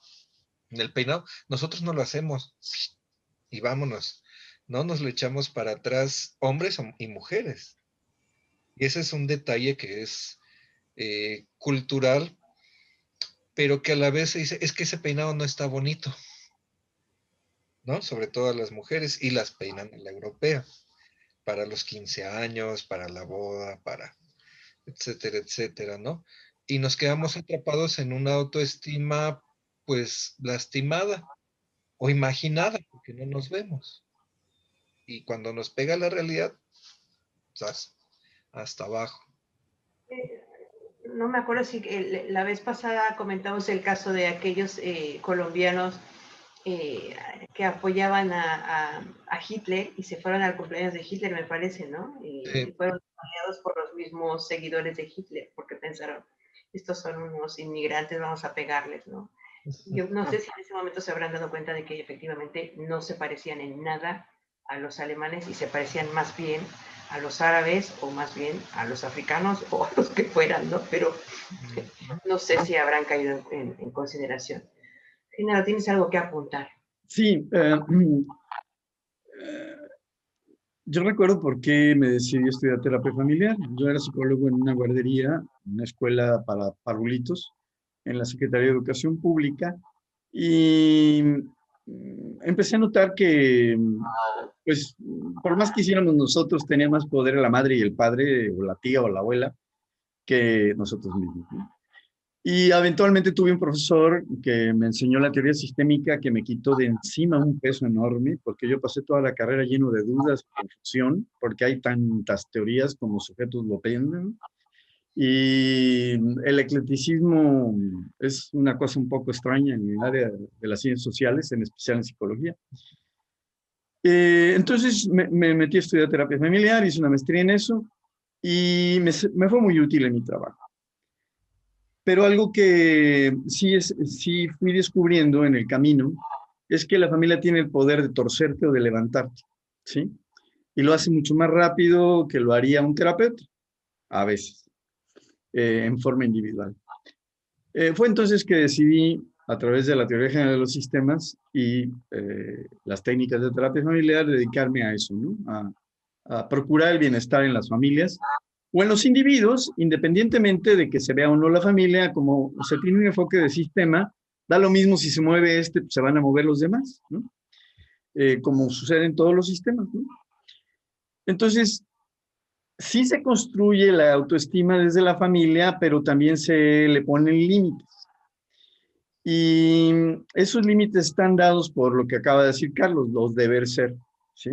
En el peinado, nosotros no lo hacemos, y vámonos, ¿no? Nos lo echamos para atrás, hombres y mujeres. Y ese es un detalle que es cultural, pero que a la vez se dice, es que ese peinado no está bonito, ¿no? Sobre todo a las mujeres, y las peinan en la europea, para los 15 años, para la boda, para etcétera, etcétera, ¿no? Y nos quedamos atrapados en una autoestima, pues, lastimada o imaginada, porque no nos vemos. y cuando nos pega la realidad, hasta abajo. No me acuerdo si la vez pasada comentamos el caso de aquellos colombianos que apoyaban a Hitler y se fueron al cumpleaños de Hitler, me parece, ¿no? Y fueron apoyados por los mismos seguidores de Hitler, porque pensaron, estos son unos inmigrantes, vamos a pegarles, ¿no? Yo no sé si en ese momento se habrán dado cuenta de que efectivamente no se parecían en nada a los alemanes y se parecían más bien a los árabes o más bien a los africanos o a los que fueran, ¿no? Pero no sé si habrán caído en consideración. Genaro, ¿tienes algo que apuntar? Sí, yo recuerdo por qué me decidí a estudiar terapia familiar. Yo era psicólogo en una guardería, una escuela para parvulitos, en la Secretaría de Educación Pública, y empecé a notar que, pues, por más que hiciéramos nosotros, tenía más poder la madre y el padre, o la tía o la abuela, que nosotros mismos, ¿no? Y eventualmente tuve un profesor que me enseñó la teoría sistémica que me quitó de encima un peso enorme, porque yo pasé toda la carrera lleno de dudas y confusión, porque hay tantas teorías como sujetos lo penden. Y el eclecticismo es una cosa un poco extraña en el área de las ciencias sociales, en especial en psicología. Entonces me metí a estudiar terapia familiar, hice una maestría en eso y me fue muy útil en mi trabajo. Pero algo que sí fui descubriendo en el camino es que la familia tiene el poder de torcerte o de levantarte, ¿sí? Y lo hace mucho más rápido que lo haría un terapeuta, a veces, en forma individual. Fue entonces que decidí, a través de la teoría general de los sistemas y las técnicas de terapia familiar, dedicarme a eso, ¿no? A procurar el bienestar en las familias o en los individuos, independientemente de que se vea o no la familia, como se tiene un enfoque de sistema, da lo mismo si se mueve este, pues se van a mover los demás, ¿no? Como sucede en todos los sistemas, ¿no? Entonces, sí se construye la autoestima desde la familia, pero también se le ponen límites. Y esos límites están dados por lo que acaba de decir Carlos, los deber ser, ¿sí?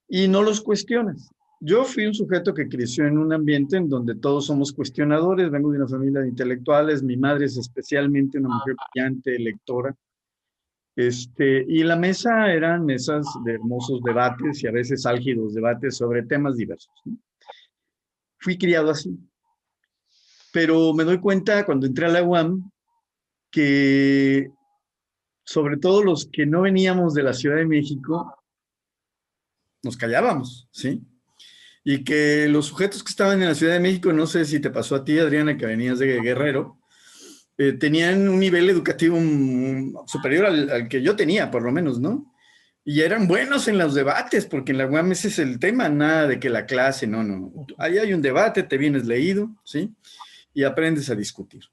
Y no los cuestionas. Yo fui un sujeto que creció en un ambiente en donde todos somos cuestionadores, vengo de una familia de intelectuales, mi madre es especialmente una mujer brillante, lectora, y la mesa eran mesas de hermosos debates y a veces álgidos debates sobre temas diversos, ¿no? Fui criado así, pero me doy cuenta cuando entré a la UAM que sobre todo los que no veníamos de la Ciudad de México, nos callábamos, ¿sí? Y que los sujetos que estaban en la Ciudad de México, no sé si te pasó a ti, Adriana, que venías de Guerrero, tenían un nivel educativo superior al que yo tenía, por lo menos, ¿no? Y eran buenos en los debates, porque en la UAM ese es el tema, nada de que la clase, no. Ahí hay un debate, te vienes leído, ¿sí? Y aprendes a discutir.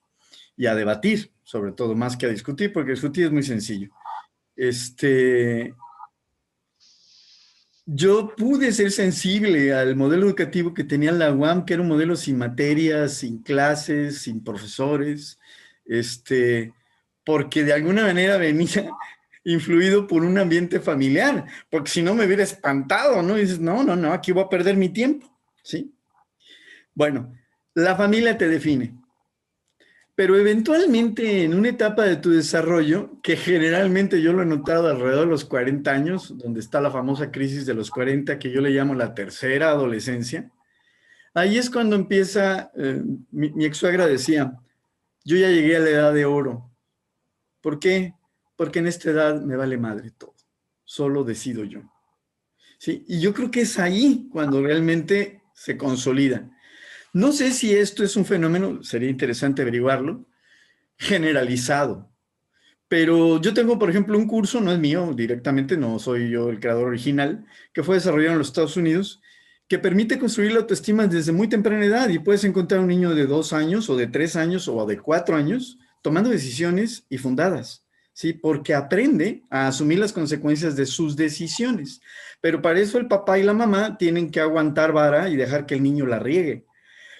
Y a debatir, sobre todo, más que a discutir, porque discutir es muy sencillo. Yo pude ser sensible al modelo educativo que tenía la UAM, que era un modelo sin materias, sin clases, sin profesores, porque de alguna manera venía influido por un ambiente familiar, porque si no me hubiera espantado, ¿no? Y dices, no, aquí voy a perder mi tiempo, ¿sí? Bueno, la familia te define. Pero eventualmente en una etapa de tu desarrollo, que generalmente yo lo he notado alrededor de los 40 años, donde está la famosa crisis de los 40, que yo le llamo la tercera adolescencia, ahí es cuando empieza, mi ex suegra decía, yo ya llegué a la edad de oro. ¿Por qué? Porque en esta edad me vale madre todo, solo decido yo. ¿Sí? Y yo creo que es ahí cuando realmente se consolida. No sé si esto es un fenómeno, sería interesante averiguarlo, generalizado. Pero yo tengo, por ejemplo, un curso, no es mío directamente, no soy yo el creador original, que fue desarrollado en los Estados Unidos, que permite construir la autoestima desde muy temprana edad y puedes encontrar un niño de 2 años o de 3 años o de 4 años tomando decisiones y fundadas, ¿sí? Porque aprende a asumir las consecuencias de sus decisiones. Pero para eso el papá y la mamá tienen que aguantar vara y dejar que el niño la riegue.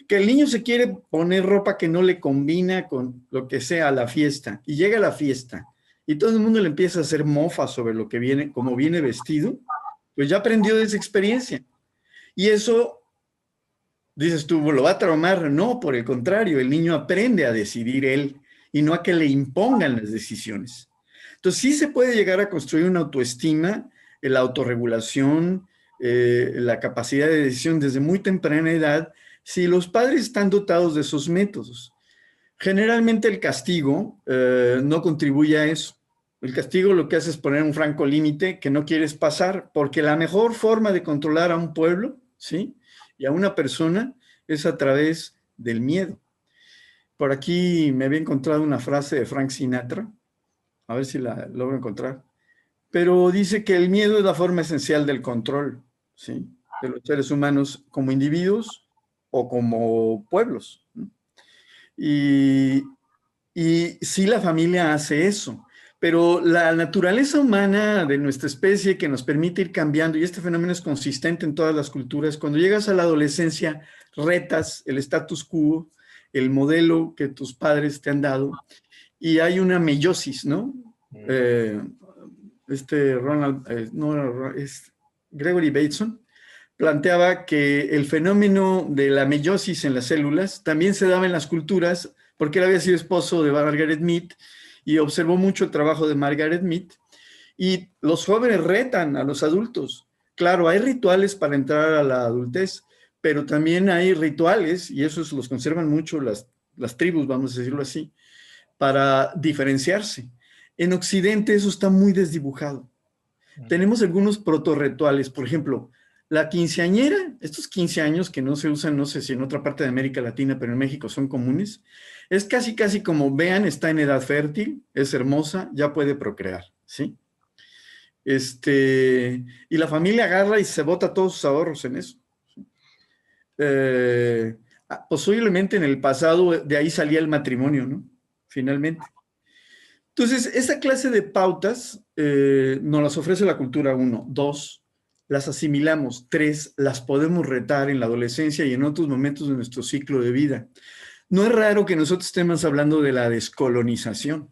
Que el niño se quiere poner ropa que no le combina con lo que sea a la fiesta y llega a la fiesta y todo el mundo le empieza a hacer mofa sobre lo que viene, como viene vestido, pues ya aprendió de esa experiencia. Y eso, dices tú, ¿lo va a traumar? No, por el contrario, el niño aprende a decidir él y no a que le impongan las decisiones. Entonces sí se puede llegar a construir una autoestima, la autorregulación, la capacidad de decisión desde muy temprana edad, si los padres están dotados de esos métodos. Generalmente el castigo no contribuye a eso. El castigo lo que hace es poner un franco límite que no quieres pasar, porque la mejor forma de controlar a un pueblo, ¿sí?, y a una persona es a través del miedo. Por aquí me había encontrado una frase de Frank Sinatra, a ver si la logro encontrar, pero dice que el miedo es la forma esencial del control, ¿sí?, de los seres humanos como individuos o como pueblos, ¿no? Y sí, la familia hace eso, pero la naturaleza humana de nuestra especie que nos permite ir cambiando, y este fenómeno es consistente en todas las culturas, cuando llegas a la adolescencia, retas el status quo, el modelo que tus padres te han dado, y hay una meiosis, ¿no? Gregory Bateson planteaba que el fenómeno de la meiosis en las células también se daba en las culturas, porque él había sido esposo de Margaret Mead y observó mucho el trabajo de Margaret Mead, y los jóvenes retan a los adultos. Claro, hay rituales para entrar a la adultez, pero también hay rituales, y esos los conservan mucho las tribus, vamos a decirlo así, para diferenciarse. En Occidente eso está muy desdibujado. Tenemos algunos protorrituales, por ejemplo, la quinceañera, estos 15 años que no se usan, no sé si en otra parte de América Latina, pero en México son comunes, es casi como, vean, está en edad fértil, es hermosa, ya puede procrear, ¿sí? Y la familia agarra y se bota todos sus ahorros en eso. Posiblemente en el pasado de ahí salía el matrimonio, ¿no? Finalmente. Entonces, esa clase de pautas nos las ofrece la cultura, 1. 2, las asimilamos. 3, las podemos retar en la adolescencia y en otros momentos de nuestro ciclo de vida. No es raro que nosotros estemos hablando de la descolonización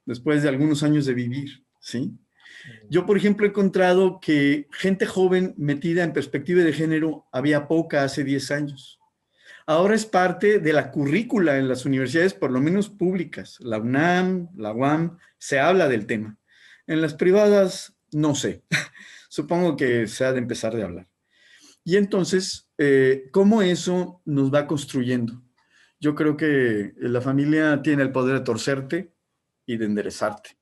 después de algunos años de vivir, ¿sí? Yo, por ejemplo, he encontrado que gente joven metida en perspectiva de género había poca hace 10 años. Ahora es parte de la currícula en las universidades, por lo menos públicas. La UNAM, la UAM, se habla del tema. En las privadas, no sé. Supongo que se ha de empezar de hablar. Y entonces, ¿cómo eso nos va construyendo? Yo creo que la familia tiene el poder de torcerte y de enderezarte.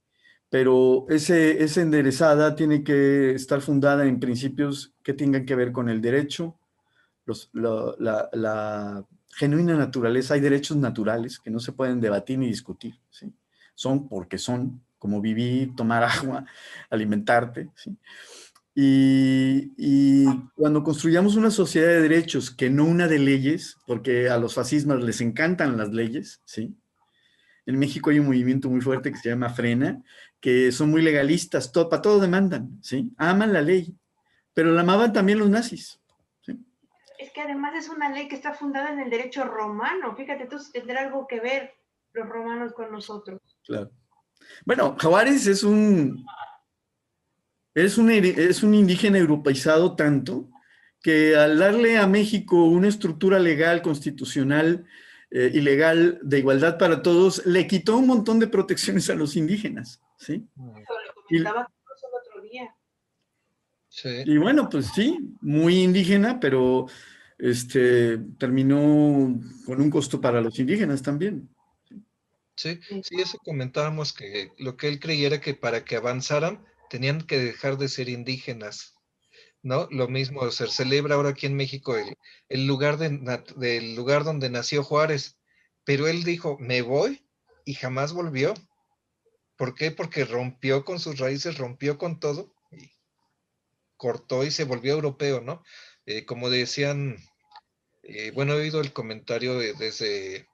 Pero esa enderezada tiene que estar fundada en principios que tengan que ver con el derecho, la genuina naturaleza. Hay derechos naturales que no se pueden debatir ni discutir, ¿sí? Son porque son, como vivir, tomar agua, alimentarte, ¿sí? Y cuando construyamos una sociedad de derechos que no una de leyes, porque a los fascismos les encantan las leyes, ¿sí? En México hay un movimiento muy fuerte que se llama Frena, que son muy legalistas, para todo demandan, ¿sí? Aman la ley, pero la amaban también los nazis. Es que además es una ley que está fundada en el derecho romano. Fíjate, entonces tendrá algo que ver los romanos con nosotros. Claro. Bueno, Juárez es un indígena europeizado tanto que al darle a México una estructura legal, constitucional y legal de igualdad para todos, le quitó un montón de protecciones a los indígenas, ¿sí? Eso lo comentaba el otro día. Sí. Y bueno, pues sí, muy indígena, pero terminó con un costo para los indígenas también. Sí, eso comentábamos, que lo que él creía era que para que avanzaran tenían que dejar de ser indígenas, ¿no? Lo mismo se celebra ahora aquí en México el lugar del lugar donde nació Juárez, pero él dijo, me voy, y jamás volvió. ¿Por qué? Porque rompió con sus raíces, rompió con todo, y cortó y se volvió europeo, ¿no? Como decían, bueno, he oído el comentario desde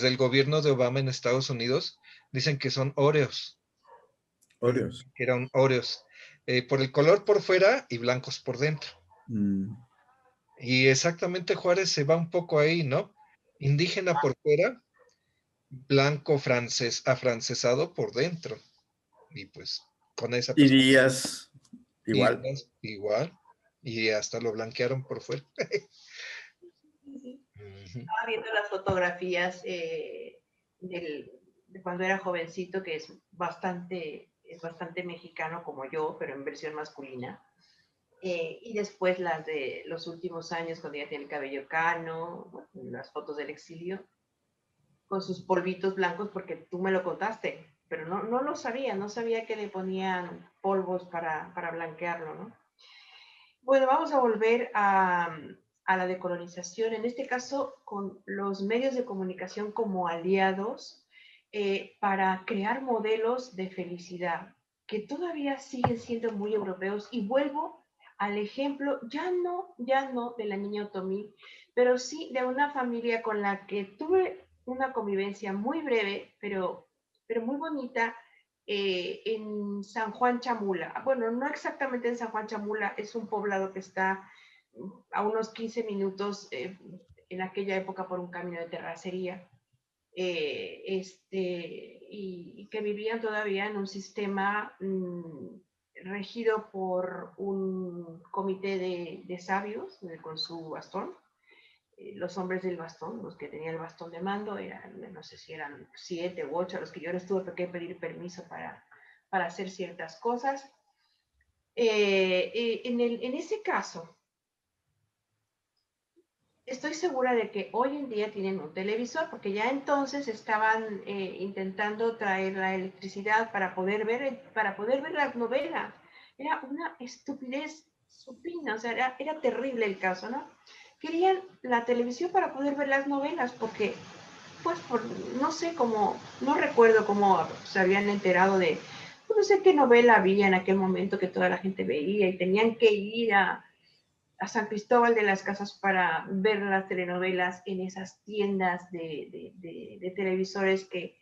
el gobierno de Obama en Estados Unidos, dicen que son Oreos. Oreos. Que eran Oreos. Por el color por fuera y blancos por dentro. Y exactamente Juárez se va un poco ahí, ¿no? Indígena por fuera, blanco francés, afrancesado por dentro. Y pues con esa Y Díaz Igual. Igual. Y hasta lo blanquearon por fuera. Estaba viendo las fotografías de cuando era jovencito, que es bastante mexicano como yo, pero en versión masculina. Y después las de los últimos años, cuando ya tiene el cabello cano, bueno, las fotos del exilio, con sus polvitos blancos, porque tú me lo contaste, pero no lo sabía, no sabía que le ponían polvos para blanquearlo, ¿no? Bueno, vamos a volver a la decolonización, en este caso con los medios de comunicación como aliados para crear modelos de felicidad que todavía siguen siendo muy europeos. Y vuelvo al ejemplo, ya no de la niña Otomí, pero sí de una familia con la que tuve una convivencia muy breve, pero muy bonita, en San Juan Chamula. Bueno, no exactamente en San Juan Chamula, es un poblado que está a unos 15 minutos en aquella época por un camino de terracería. Y que vivían todavía en un sistema regido por un comité de sabios con su bastón. Los hombres del bastón, los que tenían el bastón de mando, eran, no sé si eran 7 u 8, a los que yo les tuve que pedir permiso para hacer ciertas cosas. En ese caso, estoy segura de que hoy en día tienen un televisor, porque ya entonces estaban intentando traer la electricidad para poder ver las novelas. Era una estupidez supina, o sea, era terrible el caso, ¿no? Querían la televisión para poder ver las novelas, porque, pues, no sé cómo, no recuerdo cómo se habían enterado de, no sé qué novela había en aquel momento que toda la gente veía y tenían que ir a San Cristóbal de las Casas para ver las telenovelas en esas tiendas de televisores que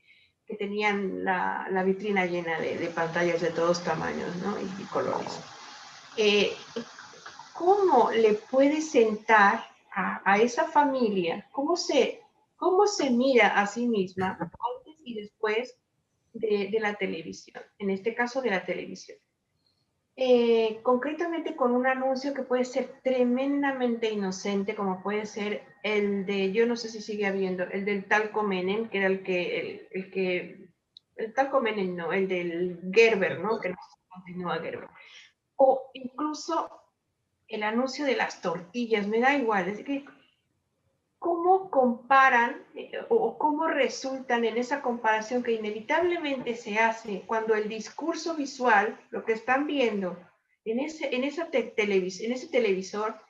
tenían la vitrina llena de pantallas de todos tamaños, ¿no? y colores. ¿Cómo le puede sentar a esa familia? ¿Cómo se mira a sí misma antes y después de la televisión? En este caso, de la televisión. Concretamente con un anuncio que puede ser tremendamente inocente, como puede ser el de, yo no sé si sigue habiendo, el del Talco Menem, que era el Talco Menem no, el del Gerber, ¿no? Que no continúa Gerber. O incluso el anuncio de las tortillas, me da igual, es que cómo comparan o cómo resultan en esa comparación que inevitablemente se hace cuando el discurso visual, lo que están viendo en ese televisor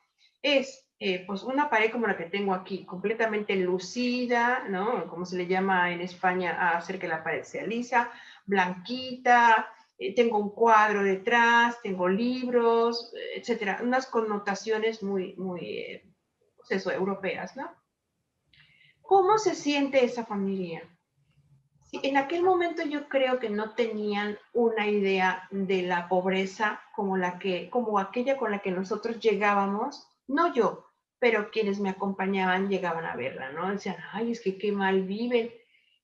es pues una pared como la que tengo aquí, completamente lucida, ¿no? Como se le llama en España a hacer que la pared sea lisa, blanquita, tengo un cuadro detrás, tengo libros, etcétera, unas connotaciones muy pues eso, europeas, ¿no? ¿Cómo se siente esa familia? Sí, en aquel momento yo creo que no tenían una idea de la pobreza como aquella con la que nosotros llegábamos, no yo, pero quienes me acompañaban llegaban a verla, ¿no? Decían, ay, es que qué mal viven,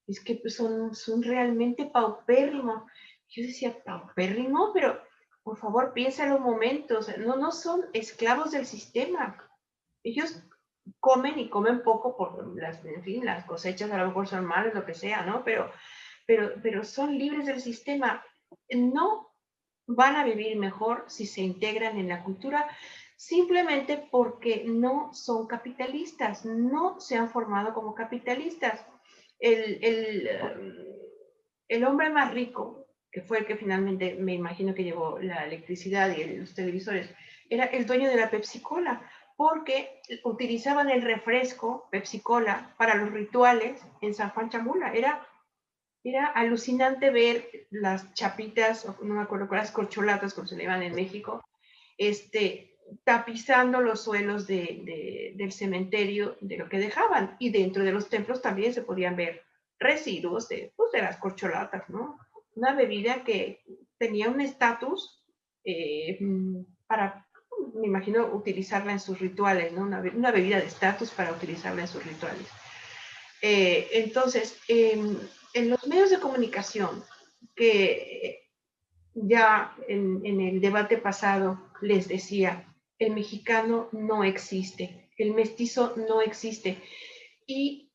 es que son realmente paupérrimos. Yo decía, paupérrimo, pero por favor piénsalo un momento, o sea, no son esclavos del sistema. Ellos comen y comen poco por en fin, las cosechas a lo mejor son malas, lo que sea, ¿no? Pero son libres del sistema. No van a vivir mejor si se integran en la cultura simplemente porque no son capitalistas, no se han formado como capitalistas. El hombre más rico, que fue el que finalmente me imagino que llevó la electricidad y los televisores, era el dueño de la Pepsi Cola, porque utilizaban el refresco Pepsi Cola para los rituales en San Juan Chamula. Era alucinante ver las chapitas, no me acuerdo cuáles, corcholatas, como se le llaman en México, tapizando los suelos del cementerio de lo que dejaban. Y dentro de los templos también se podían ver residuos de las corcholatas, ¿no? Una bebida que tenía un estatus para, me imagino, utilizarla en sus rituales, ¿no? Una bebida de estatus para utilizarla en sus rituales. Entonces, en los medios de comunicación que Ya en el debate pasado les decía, el mexicano no existe, el mestizo no existe. Y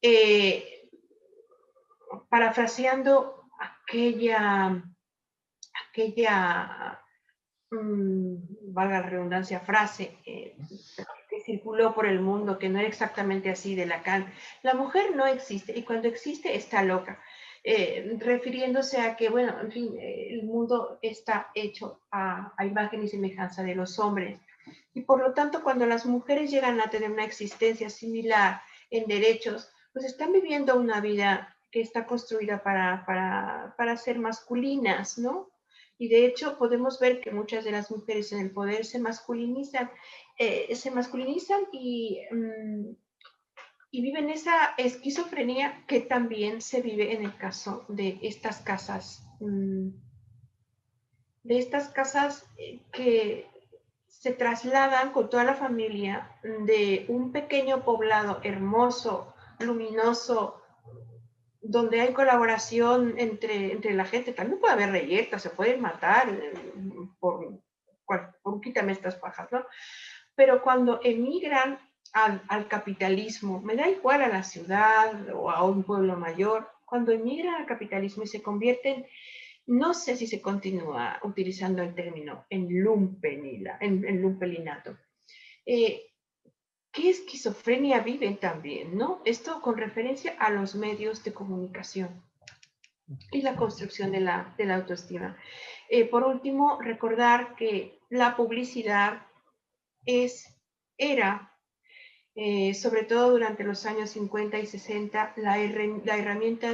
parafraseando aquella valga la redundancia, frase que circuló por el mundo, que no era exactamente así de Lacan. La mujer no existe y cuando existe está loca. Refiriéndose a que, bueno, en fin, el mundo está hecho a imagen y semejanza de los hombres. Y por lo tanto, cuando las mujeres llegan a tener una existencia similar en derechos, pues están viviendo una vida que está construida para ser masculinas, ¿no? Y de hecho podemos ver que muchas de las mujeres en el poder se masculinizan y viven esa esquizofrenia que también se vive en el caso de estas casas que se trasladan con toda la familia de un pequeño poblado hermoso, luminoso, donde hay colaboración entre la gente. También puede haber reyertas, se pueden matar por quítame estas pajas, ¿no? Pero cuando emigran al capitalismo, me da igual a la ciudad o a un pueblo mayor, cuando emigran al capitalismo y se convierten, no sé si se continúa utilizando el término en lumpelinato, eh, ¿qué esquizofrenia viven también, no? Esto con referencia a los medios de comunicación y la construcción de la autoestima. Por último, recordar que la publicidad era, sobre todo durante los años 50 y 60, la herramienta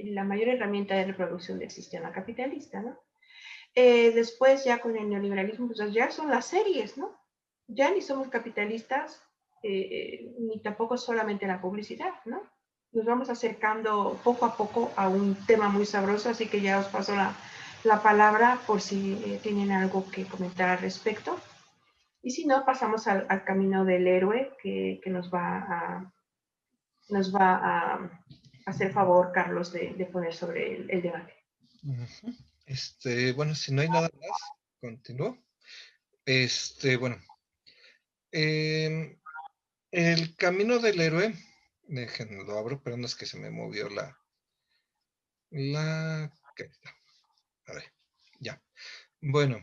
la mayor herramienta de reproducción del sistema capitalista, ¿no? Después, ya con el neoliberalismo, pues ya son las series, ¿no? Ya ni somos capitalistas, ni tampoco solamente la publicidad, ¿no? Nos vamos acercando poco a poco a un tema muy sabroso, así que ya os paso la palabra por si tienen algo que comentar al respecto. Y si no, pasamos al camino del héroe que nos va a hacer favor, Carlos, de poner sobre el debate. Bueno, si no hay nada más, continúo. Bueno, el camino del héroe, déjenme lo abro, pero no es que se me movió ¿qué está? A ver, ya. Bueno,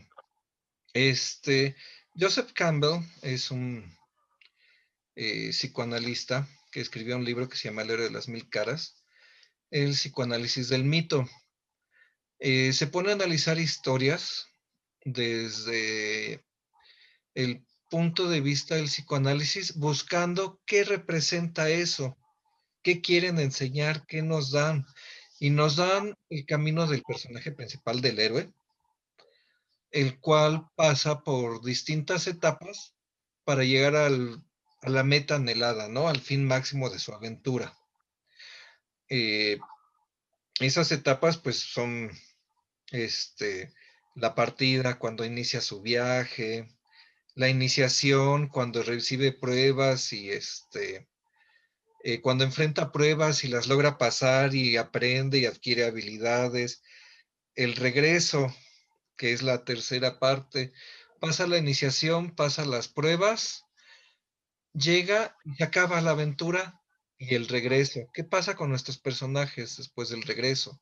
Joseph Campbell es un psicoanalista que escribió un libro que se llama El héroe de las mil caras, el psicoanálisis del mito. Se pone a analizar historias desde el punto de vista del psicoanálisis, buscando qué representa eso, qué quieren enseñar, qué nos dan. Y nos dan el camino del personaje principal, del héroe, el cual pasa por distintas etapas para llegar a la meta anhelada, ¿no? Al fin máximo de su aventura. Esas etapas, pues, son la partida cuando inicia su viaje, la iniciación cuando recibe pruebas y cuando enfrenta pruebas y las logra pasar y aprende y adquiere habilidades, el regreso, que es la tercera parte, pasa la iniciación, pasa las pruebas, llega y se acaba la aventura y el regreso. ¿Qué pasa con nuestros personajes después del regreso?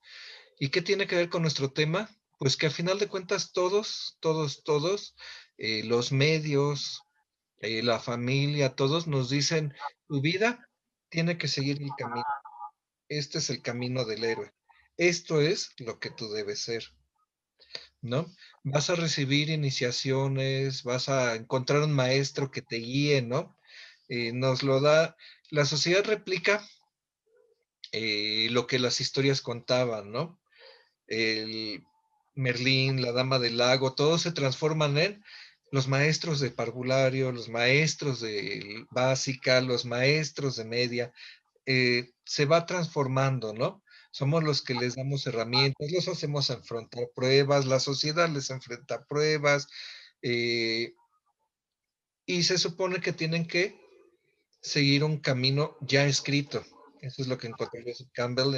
¿Y qué tiene que ver con nuestro tema? Pues que a final de cuentas todos, los medios, la familia, todos nos dicen, tu vida tiene que seguir el camino. Este es el camino del héroe. Esto es lo que tú debes ser, ¿no? Vas a recibir iniciaciones, vas a encontrar un maestro que te guíe, ¿no? Nos lo da, la sociedad replica lo que las historias contaban, ¿no? El Merlín, la Dama del Lago, todos se transforman en los maestros de parvulario, los maestros de básica, los maestros de media, se va transformando, ¿no? Somos los que les damos herramientas, los hacemos enfrentar pruebas, la sociedad les enfrenta pruebas, eh, y se supone que tienen que seguir un camino ya escrito. Eso es lo que encontró Joseph Campbell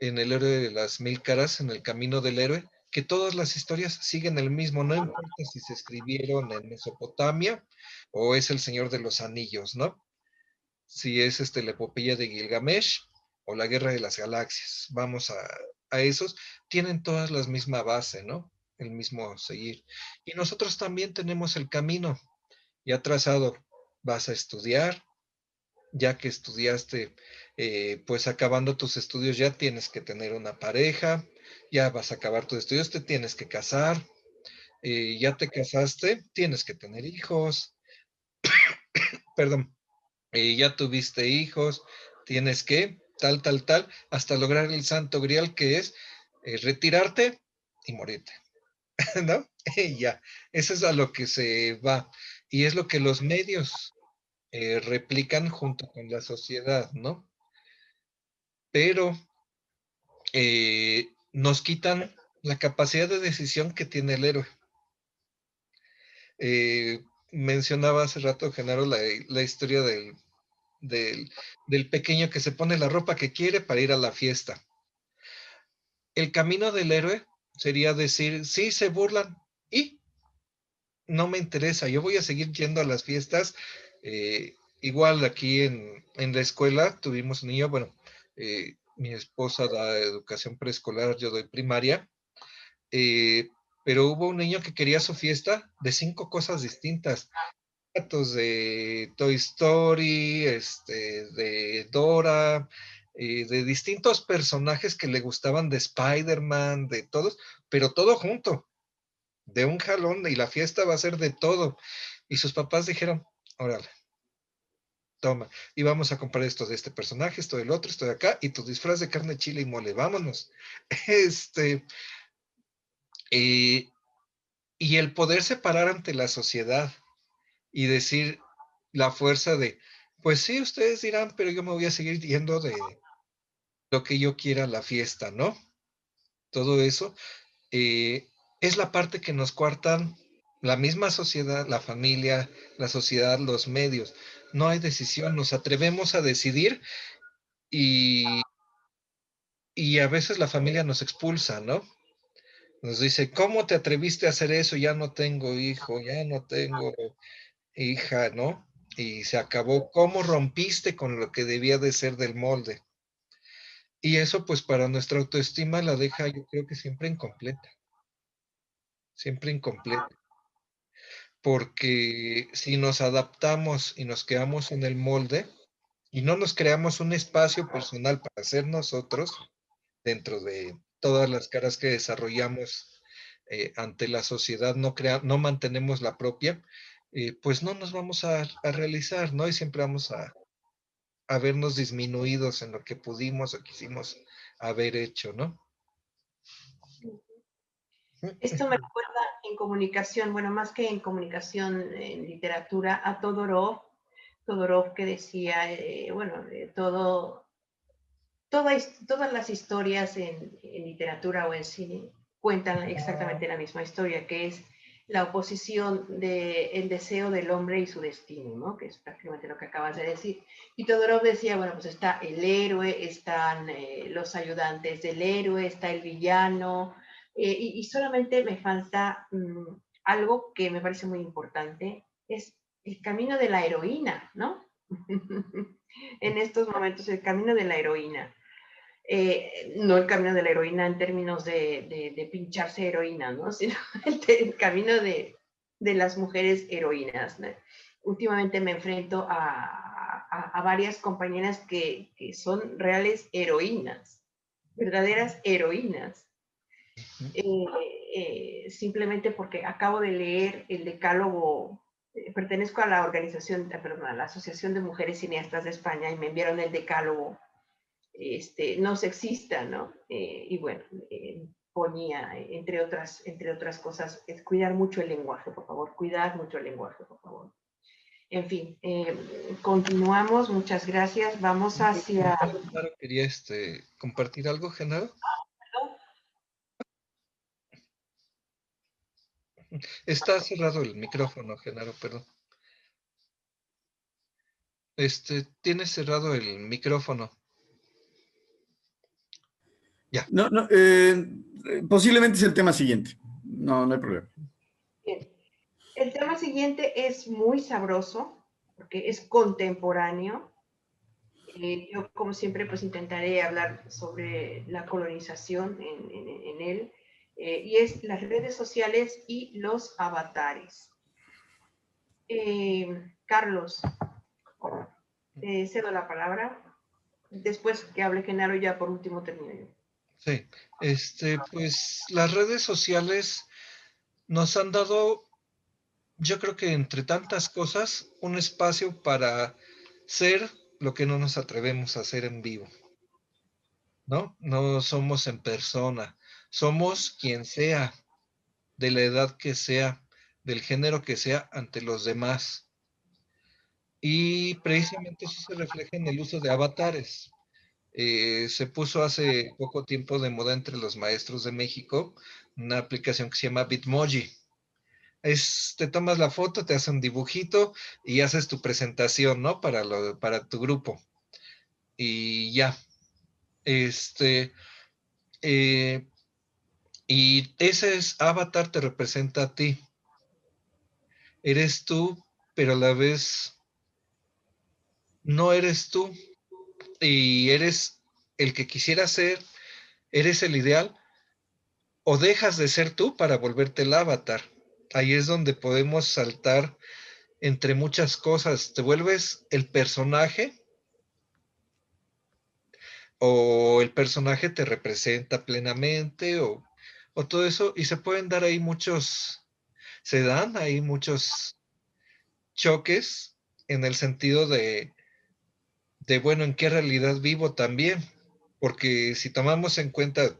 en el héroe de las mil caras, en el camino del héroe. que todas las historias siguen el mismo, no importa si se escribieron en Mesopotamia o es El Señor de los Anillos, ¿no? Si es la epopeya de Gilgamesh o la Guerra de las Galaxias, vamos a esos, tienen todas la misma base, ¿no? El mismo seguir. Y nosotros también tenemos el camino ya trazado. Vas a estudiar, ya que estudiaste, pues acabando tus estudios ya tienes que tener una pareja, ya vas a acabar tus estudios, te tienes que casar, ya te casaste, tienes que tener hijos, perdón, ya tuviste hijos, tienes que, tal, hasta lograr el santo grial que es retirarte y morirte, ¿no? Y ya, eso es a lo que se va. Y es lo que los medios replican junto con la sociedad, ¿no? Pero nos quitan la capacidad de decisión que tiene el héroe. Mencionaba hace rato, Genaro, la historia del, del pequeño que se pone la ropa que quiere para ir a la fiesta. El camino del héroe sería decir, sí, se burlan y no me interesa, yo voy a seguir yendo a las fiestas. Igual aquí en la escuela tuvimos un niño, bueno, mi esposa da educación preescolar, yo doy primaria, eh, pero hubo un niño que quería su fiesta de 5 cosas distintas. Datos de Toy Story, de Dora, de distintos personajes que le gustaban, de Spider-Man, de todos, pero todo junto, de un jalón, y la fiesta va a ser de todo. Y sus papás dijeron, órale, toma, y vamos a comprar esto de este personaje, esto del otro, esto de acá, y tu disfraz de carne, chile y mole, vámonos. Este, eh, y el poder separar ante la sociedad y decir la fuerza de, pues sí, ustedes dirán, pero yo me voy a seguir yendo de lo que yo quiera a la fiesta, ¿no? Todo eso es la parte que nos cuartan la misma sociedad, la familia, la sociedad, los medios. No hay decisión, nos atrevemos a decidir y, y a veces la familia nos expulsa, ¿no? Nos dice, ¿cómo te atreviste a hacer eso? Ya no tengo hijo, ya no tengo hija, ¿no? Y se acabó. ¿Cómo rompiste con lo que debía de ser del molde? Y eso, pues, para nuestra autoestima la deja, yo creo que siempre incompleta, porque si nos adaptamos y nos quedamos en el molde y no nos creamos un espacio personal para ser nosotros dentro de todas las caras que desarrollamos ante la sociedad, no mantenemos la propia, pues no nos vamos a realizar, ¿no? Y siempre vamos a vernos disminuidos en lo que pudimos o quisimos haber hecho, ¿no? Esto me recuerda en comunicación, bueno, más que en comunicación, en literatura, a Todorov que decía, bueno, todas las historias en literatura o en cine cuentan exactamente la misma historia, que es la oposición del deseo del hombre y su destino, ¿no? Que es prácticamente lo que acabas de decir. Y Todorov decía, bueno, pues está el héroe, están los ayudantes del héroe, está el villano, y solamente me falta algo que me parece muy importante, es el camino de la heroína, ¿no? En estos momentos, el camino de la heroína. No el camino de la heroína en términos de pincharse heroína, ¿no? Sino el camino de las mujeres heroínas, ¿no? Últimamente me enfrento a varias compañeras que son reales heroínas, verdaderas heroínas. Simplemente porque acabo de leer el decálogo, pertenezco a la organización, perdón, a la Asociación de Mujeres Cineastas de España y me enviaron el decálogo no sexista, ¿no? Y bueno, ponía, entre otras cosas, es cuidar mucho el lenguaje, por favor, cuidar mucho el lenguaje, por favor. En fin, continuamos, muchas gracias, vamos hacia... Genaro quería compartir algo, Genaro. Está cerrado el micrófono, Genaro, perdón. Tiene cerrado el micrófono. Ya. No, no, posiblemente es el tema siguiente. No, no hay problema. Bien. El tema siguiente es muy sabroso porque es contemporáneo. Yo, como siempre, pues intentaré hablar sobre la colonización en él, y es las redes sociales y los avatares. Carlos, cedo la palabra. Después que hable Genaro, ya por último termino yo. Sí, pues las redes sociales nos han dado, yo creo que entre tantas cosas, un espacio para ser lo que no nos atrevemos a hacer en vivo, ¿no? No somos en persona, somos quien sea, de la edad que sea, del género que sea, ante los demás. Y precisamente eso se refleja en el uso de avatares. Se puso hace poco tiempo de moda entre los maestros de México una aplicación que se llama Bitmoji. Te tomas la foto, te hace un dibujito y haces tu presentación, ¿no? Para tu grupo. Y ya. Este, eh, y ese avatar te representa a ti. Eres tú, pero a la vez no eres tú. Y eres el que quisiera ser, eres el ideal, o dejas de ser tú para volverte el avatar. Ahí es donde podemos saltar entre muchas cosas. Te vuelves el personaje o el personaje te representa plenamente o todo eso y se pueden dar ahí se dan ahí muchos choques en el sentido bueno, ¿en qué realidad vivo también? Porque si tomamos en cuenta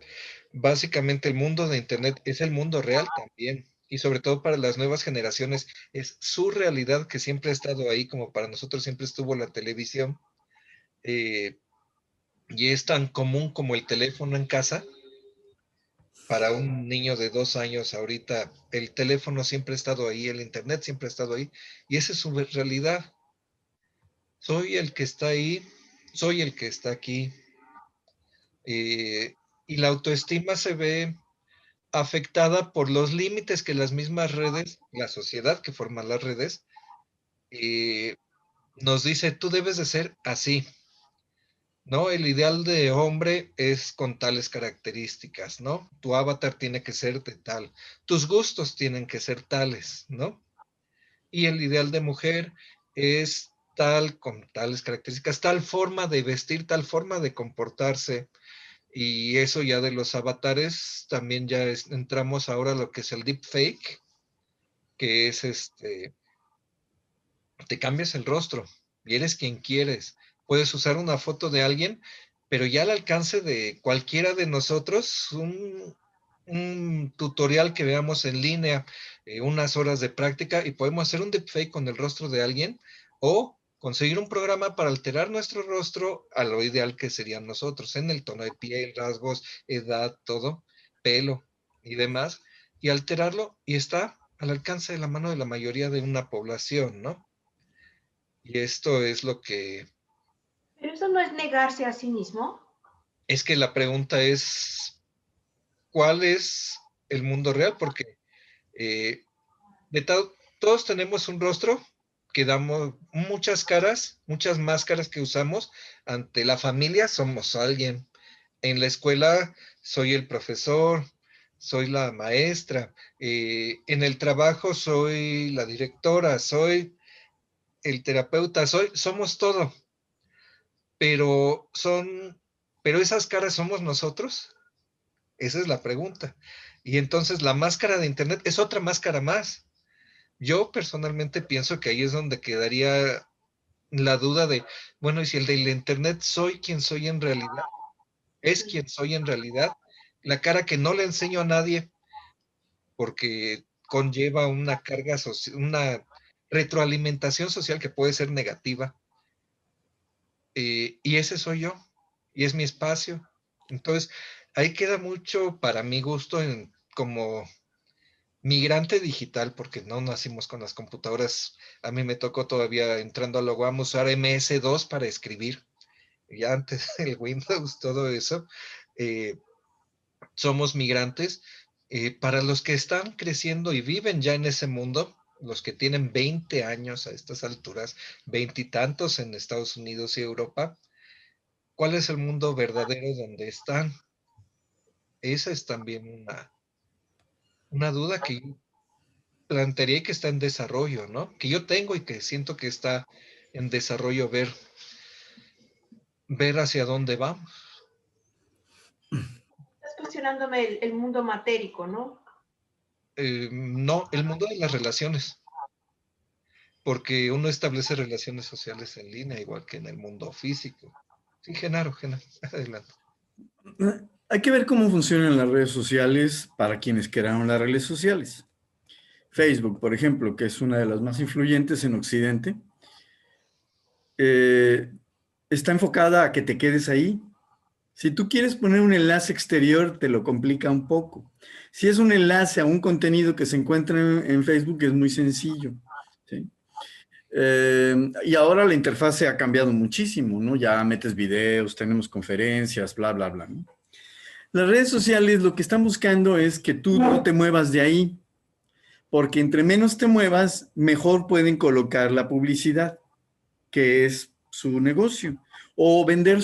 básicamente el mundo de Internet es el mundo real también. Y sobre todo para las nuevas generaciones es su realidad que siempre ha estado ahí, como para nosotros siempre estuvo la televisión. Y es tan común como el teléfono en casa. Para un niño de 2 años ahorita, el teléfono siempre ha estado ahí, el Internet siempre ha estado ahí. Y esa es su realidad. Soy el que está ahí, soy el que está aquí. Y la autoestima se ve afectada por los límites que las mismas redes, la sociedad que forma las redes, eh, nos dice, tú debes de ser así, ¿no? El ideal de hombre es con tales características, ¿no? Tu avatar tiene que ser de tal, tus gustos tienen que ser tales, ¿no? Y el ideal de mujer es tal, con tales características, tal forma de vestir, tal forma de comportarse. Y eso ya de los avatares, también ya entramos ahora a lo que es el deepfake, que es te cambias el rostro y eres quien quieres. Puedes usar una foto de alguien, pero ya al alcance de cualquiera de nosotros, un tutorial que veamos en línea, unas horas de práctica y podemos hacer un deepfake con el rostro de alguien o conseguir un programa para alterar nuestro rostro a lo ideal que serían nosotros, en el tono de piel, rasgos, edad, todo, pelo y demás, y alterarlo y está al alcance de la mano de la mayoría de una población, ¿no? Y esto es lo que Pero eso no es negarse a sí mismo. es que la pregunta es, ¿cuál es el mundo real? Porque eh, todos tenemos un rostro que damos muchas caras, muchas máscaras que usamos. Ante la familia somos alguien. En la escuela soy el profesor, soy la maestra. En el trabajo soy la directora, soy el terapeuta, somos todo. Pero pero esas caras somos nosotros. Esa es la pregunta. Y entonces la máscara de Internet es otra máscara más. Yo personalmente pienso que ahí es donde quedaría la duda de, bueno, ¿y si el de la Internet soy quien soy en realidad? ¿Es quien soy en realidad? La cara que no le enseño a nadie porque conlleva una carga social, una retroalimentación social que puede ser negativa. Y ese soy yo, y es mi espacio. Entonces, ahí queda mucho para mi gusto como migrante digital, porque no nacimos con las computadoras. A mí me tocó todavía entrando a la UAM usar MS-2 para escribir, ya antes del Windows, todo eso. somos migrantes. Para los que están creciendo y viven ya en ese mundo, los que tienen 20 años a estas alturas, 20 y tantos en Estados Unidos y Europa, ¿cuál es el mundo verdadero donde están? Esa es también una duda que yo plantearía que está en desarrollo, ¿no? Que yo tengo y que siento que está en desarrollo ver hacia dónde vamos. Estás cuestionándome el mundo matérico, ¿no? No, el mundo de las relaciones, porque uno establece relaciones sociales en línea, igual que en el mundo físico. Sí, Genaro, adelante. Hay que ver cómo funcionan las redes sociales para quienes crearon las redes sociales. Facebook, por ejemplo, que es una de las más influyentes en Occidente, está enfocada a que te quedes ahí. Si tú quieres poner un enlace exterior, te lo complica un poco. Si es un enlace a un contenido que se encuentra en Facebook, es muy sencillo, ¿sí? Y ahora la interfase ha cambiado muchísimo, ¿no? Ya metes videos, tenemos conferencias, bla, bla, bla, ¿no? Las redes sociales lo que están buscando es que tú no te muevas de ahí, porque entre menos te muevas, mejor pueden colocar la publicidad, que es su negocio. O vender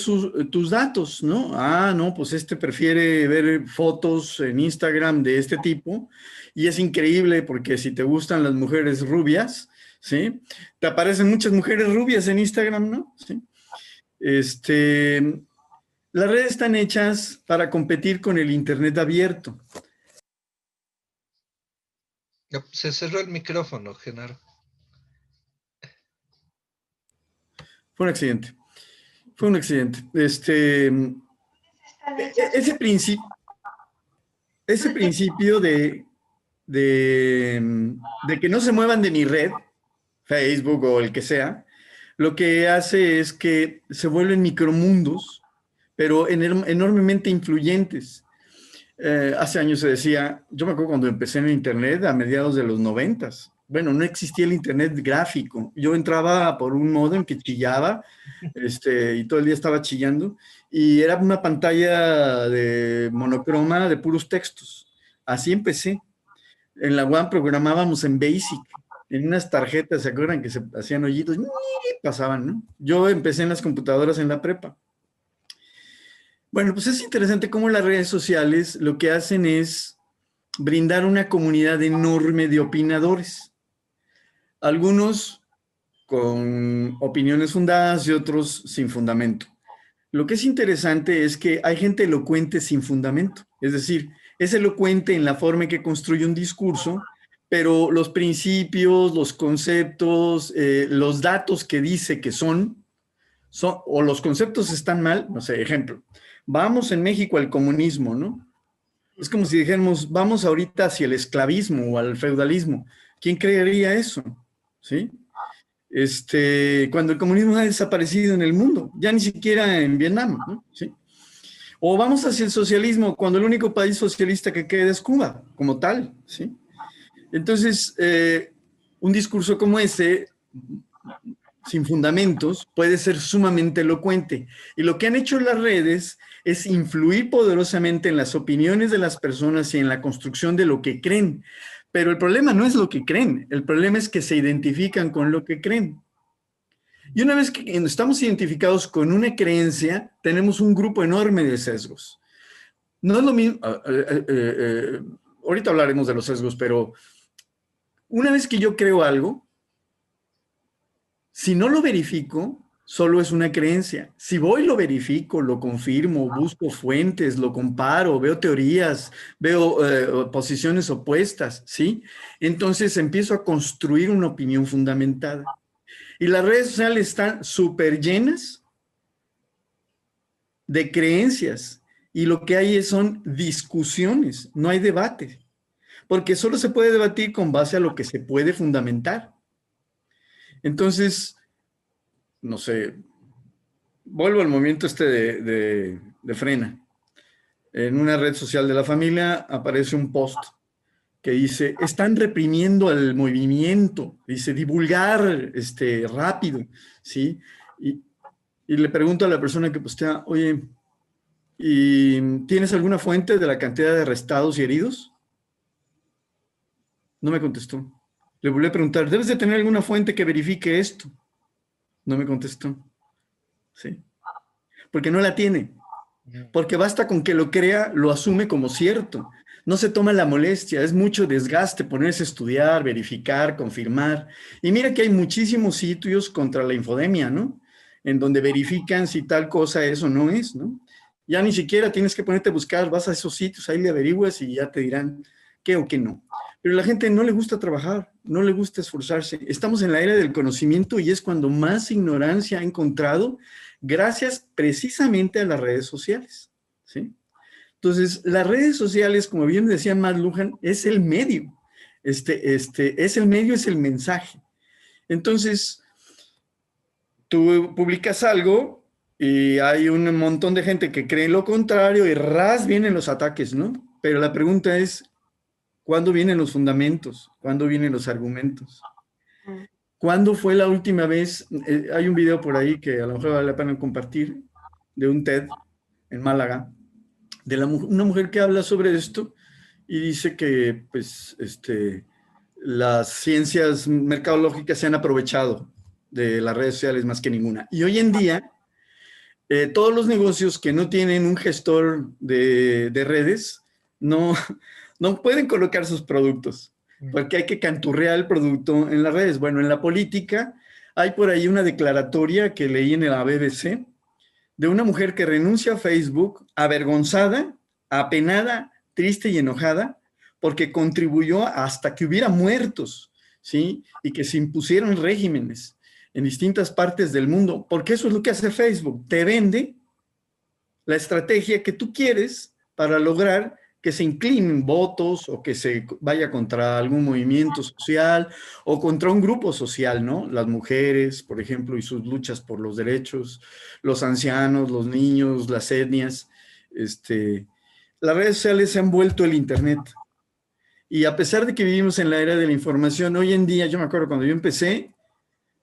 tus datos, ¿no? Ah, no, pues este prefiere ver fotos en Instagram de este tipo y es increíble porque si te gustan las mujeres rubias, ¿sí? Te aparecen muchas mujeres rubias en Instagram, ¿no? ¿Sí? Las redes están hechas para competir con el Internet abierto. Se cerró el micrófono, Genaro. Fue un accidente. Fue un accidente. Ese principio de que no se muevan de mi red, Facebook o el que sea, lo que hace es que se vuelven micromundos, pero enormemente influyentes. Hace años se decía, yo me acuerdo cuando empecé en Internet a mediados de los 90s. Bueno, no existía el Internet gráfico. Yo entraba por un módem que chillaba, y todo el día estaba chillando, y era una pantalla de monocroma de puros textos. Así empecé. En la UAM programábamos en BASIC, en unas tarjetas, ¿se acuerdan? Que se hacían hoyitos, y pasaban, ¿no? Yo empecé en las computadoras en la prepa. Bueno, pues es interesante cómo las redes sociales lo que hacen es brindar una comunidad enorme de opinadores. Algunos con opiniones fundadas y otros sin fundamento. Lo que es interesante es que hay gente elocuente sin fundamento. Es decir, es elocuente en la forma en que construye un discurso, pero los principios, los conceptos, los datos que dice que son, o los conceptos están mal. No sé, ejemplo, vamos en México al comunismo, ¿no? Es como si dijéramos, vamos ahorita hacia el esclavismo o al feudalismo. ¿Quién creería eso? ¿Sí? Cuando el comunismo ha desaparecido en el mundo, ya ni siquiera en Vietnam, ¿no? ¿Sí? O vamos hacia el socialismo, cuando el único país socialista que queda es Cuba, como tal, ¿sí? Entonces, un discurso como ese, sin fundamentos, puede ser sumamente elocuente. Y lo que han hecho las redes es influir poderosamente en las opiniones de las personas y en la construcción de lo que creen. Pero el problema no es lo que creen, el problema es que se identifican con lo que creen. Y una vez que estamos identificados con una creencia, tenemos un grupo enorme de sesgos. No es lo mismo, ahorita hablaremos de los sesgos, pero una vez que yo creo algo, si no lo verifico, solo es una creencia. Si voy, lo verifico, lo confirmo, busco fuentes, lo comparo, veo teorías, veo posiciones opuestas, ¿sí? Entonces empiezo a construir una opinión fundamentada. Y las redes sociales están súper llenas de creencias. Y lo que hay son discusiones, no hay debate. Porque solo se puede debatir con base a lo que se puede fundamentar. Entonces, no sé, vuelvo al movimiento de Frena. En una red social de la familia aparece un post que dice, están reprimiendo al movimiento, dice, divulgar rápido, ¿sí? Y le pregunto a la persona que postea, oye, ¿Y tienes alguna fuente de la cantidad de arrestados y heridos? No me contestó. Le volví a preguntar, ¿debes de tener alguna fuente que verifique esto? No me contestó. Sí. Porque no la tiene. Porque basta con que lo crea, lo asume como cierto. No se toma la molestia, es mucho desgaste ponerse a estudiar, verificar, confirmar. Y mira que hay muchísimos sitios contra la infodemia, ¿no? En donde verifican si tal cosa es o no es, ¿no? Ya ni siquiera tienes que ponerte a buscar, vas a esos sitios, ahí le averiguas y ya te dirán qué o qué no. Pero a la gente no le gusta trabajar, no le gusta esforzarse. Estamos en la era del conocimiento y es cuando más ignorancia ha encontrado gracias precisamente a las redes sociales, ¿sí? Entonces, las redes sociales, como bien decía Matt Lujan, es el medio. Es el medio, es el mensaje. Entonces, tú publicas algo y hay un montón de gente que cree lo contrario y vienen los ataques, ¿no? Pero la pregunta es, ¿cuándo vienen los fundamentos? ¿Cuándo vienen los argumentos? ¿Cuándo fue la última vez? Hay un video por ahí que a lo mejor vale la pena compartir, de un TED en Málaga, de una mujer que habla sobre esto y dice que pues, las ciencias mercadológicas se han aprovechado de las redes sociales más que ninguna. Y hoy en día, todos los negocios que no tienen un gestor de redes no pueden colocar sus productos, porque hay que canturrear el producto en las redes. Bueno, en la política hay por ahí una declaratoria que leí en la BBC de una mujer que renuncia a Facebook avergonzada, apenada, triste y enojada, porque contribuyó hasta que hubiera muertos, ¿sí? Y que se impusieron regímenes en distintas partes del mundo, porque eso es lo que hace Facebook, te vende la estrategia que tú quieres para lograr que se inclinen votos o que se vaya contra algún movimiento social o contra un grupo social, ¿no? Las mujeres, por ejemplo, y sus luchas por los derechos, los ancianos, los niños, las etnias. Las redes sociales se han vuelto el Internet. Y a pesar de que vivimos en la era de la información, hoy en día, yo me acuerdo cuando yo empecé,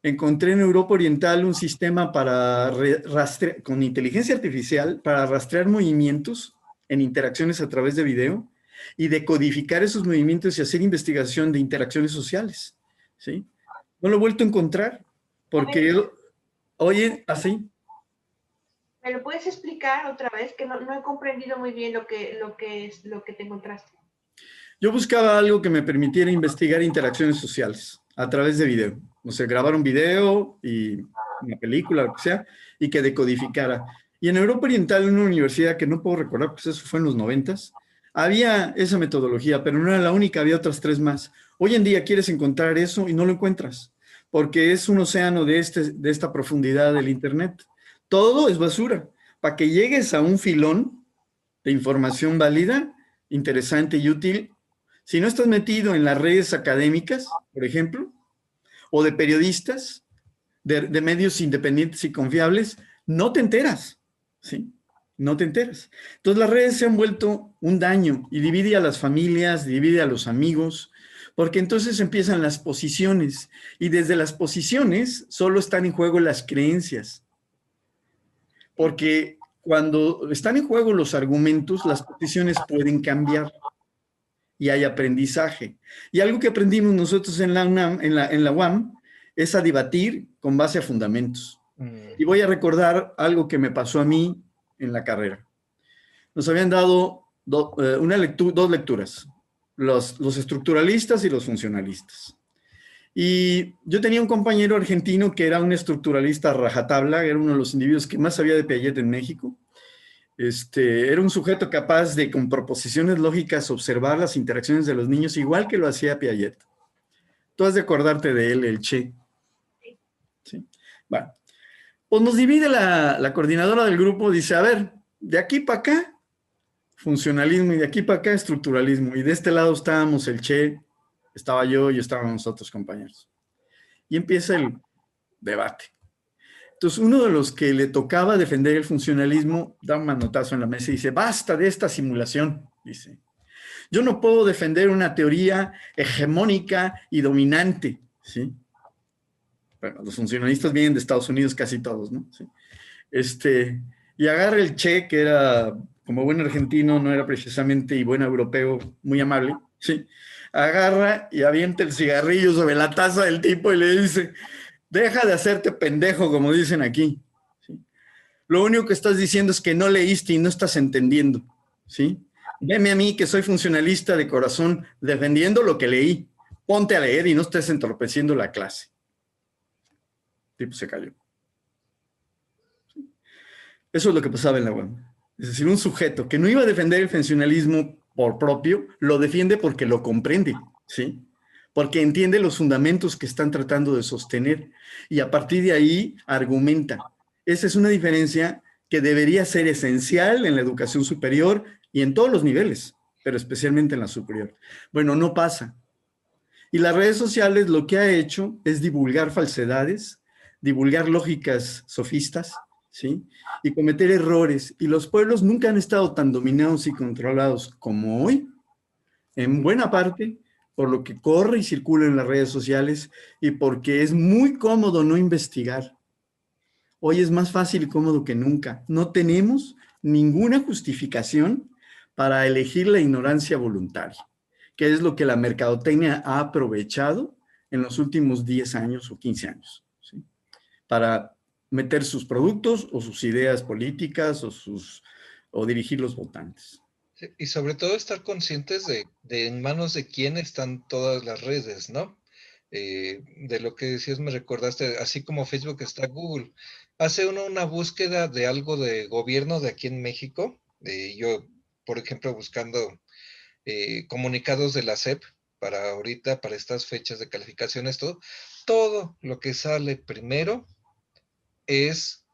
encontré en Europa Oriental un sistema para rastrear, con inteligencia artificial, para rastrear movimientos en interacciones a través de video y decodificar esos movimientos y hacer investigación de interacciones sociales, ¿sí? No lo he vuelto a encontrar porque, oye, así. ¿Me lo puedes explicar otra vez? Que no he comprendido muy bien lo que te encontraste. Yo buscaba algo que me permitiera investigar interacciones sociales a través de video. O sea, grabar un video y una película, lo que sea, y que decodificara. Y en Europa Oriental, en una universidad que no puedo recordar, pues eso fue en los 90s, había esa metodología, pero no era la única, había otras 3 más. Hoy en día quieres encontrar eso y no lo encuentras, porque es un océano de esta profundidad del Internet. Todo es basura. Para que llegues a un filón de información válida, interesante y útil, si no estás metido en las redes académicas, por ejemplo, o de periodistas, de medios independientes y confiables, no te enteras, ¿sí? No te enteras. Entonces las redes se han vuelto un daño y divide a las familias, divide a los amigos, porque entonces empiezan las posiciones y desde las posiciones solo están en juego las creencias. Porque cuando están en juego los argumentos, las posiciones pueden cambiar y hay aprendizaje. Y algo que aprendimos nosotros en la UAM es a debatir con base a fundamentos. Y voy a recordar algo que me pasó a mí en la carrera. Nos habían dado dos lecturas, los estructuralistas y los funcionalistas. Y yo tenía un compañero argentino que era un estructuralista rajatabla, era uno de los individuos que más sabía de Piaget en México. Era un sujeto capaz de, con proposiciones lógicas, observar las interacciones de los niños, igual que lo hacía Piaget. Tú has de acordarte de él, el Che. ¿Sí? Bueno, pues nos divide la coordinadora del grupo, dice, a ver, de aquí para acá, funcionalismo, y de aquí para acá, estructuralismo. Y de este lado estábamos el Che, estaba yo y estábamos otros compañeros. Y empieza el debate. Entonces, uno de los que le tocaba defender el funcionalismo da un manotazo en la mesa y dice, basta de esta simulación, dice. Yo no puedo defender una teoría hegemónica y dominante, ¿sí? Bueno, los funcionalistas vienen de Estados Unidos casi todos, ¿no? ¿Sí? y agarra el Che, que era, como buen argentino, no era precisamente, y buen europeo, muy amable, ¿sí? Agarra y avienta el cigarrillo sobre la taza del tipo y le dice, deja de hacerte pendejo, como dicen aquí, ¿sí? Lo único que estás diciendo es que no leíste y no estás entendiendo, ¿sí? Veme a mí, que soy funcionalista de corazón, defendiendo lo que leí. Ponte a leer y no estés entorpeciendo la clase. El tipo se cayó. Eso es lo que pasaba en la UAM. Es decir, un sujeto que no iba a defender el funcionalismo por propio, lo defiende porque lo comprende, ¿sí? Porque entiende los fundamentos que están tratando de sostener y a partir de ahí argumenta. Esa es una diferencia que debería ser esencial en la educación superior y en todos los niveles, pero especialmente en la superior. Bueno, no pasa. Y las redes sociales lo que ha hecho es divulgar falsedades, divulgar lógicas sofistas, ¿sí? Y cometer errores. Y los pueblos nunca han estado tan dominados y controlados como hoy, en buena parte por lo que corre y circula en las redes sociales y porque es muy cómodo no investigar. Hoy es más fácil y cómodo que nunca. No tenemos ninguna justificación para elegir la ignorancia voluntaria, que es lo que la mercadotecnia ha aprovechado en los últimos 10 años o 15 años, ¿sí? Para meter sus productos o sus ideas políticas o dirigir los votantes. Sí, y sobre todo estar conscientes de en manos de quién están todas las redes, ¿no? De lo que decías me recordaste, así como Facebook está Google. Hace uno una búsqueda de algo de gobierno de aquí en México. Yo, por ejemplo, buscando comunicados de la SEP para ahorita, para estas fechas de calificaciones, todo lo que sale primero es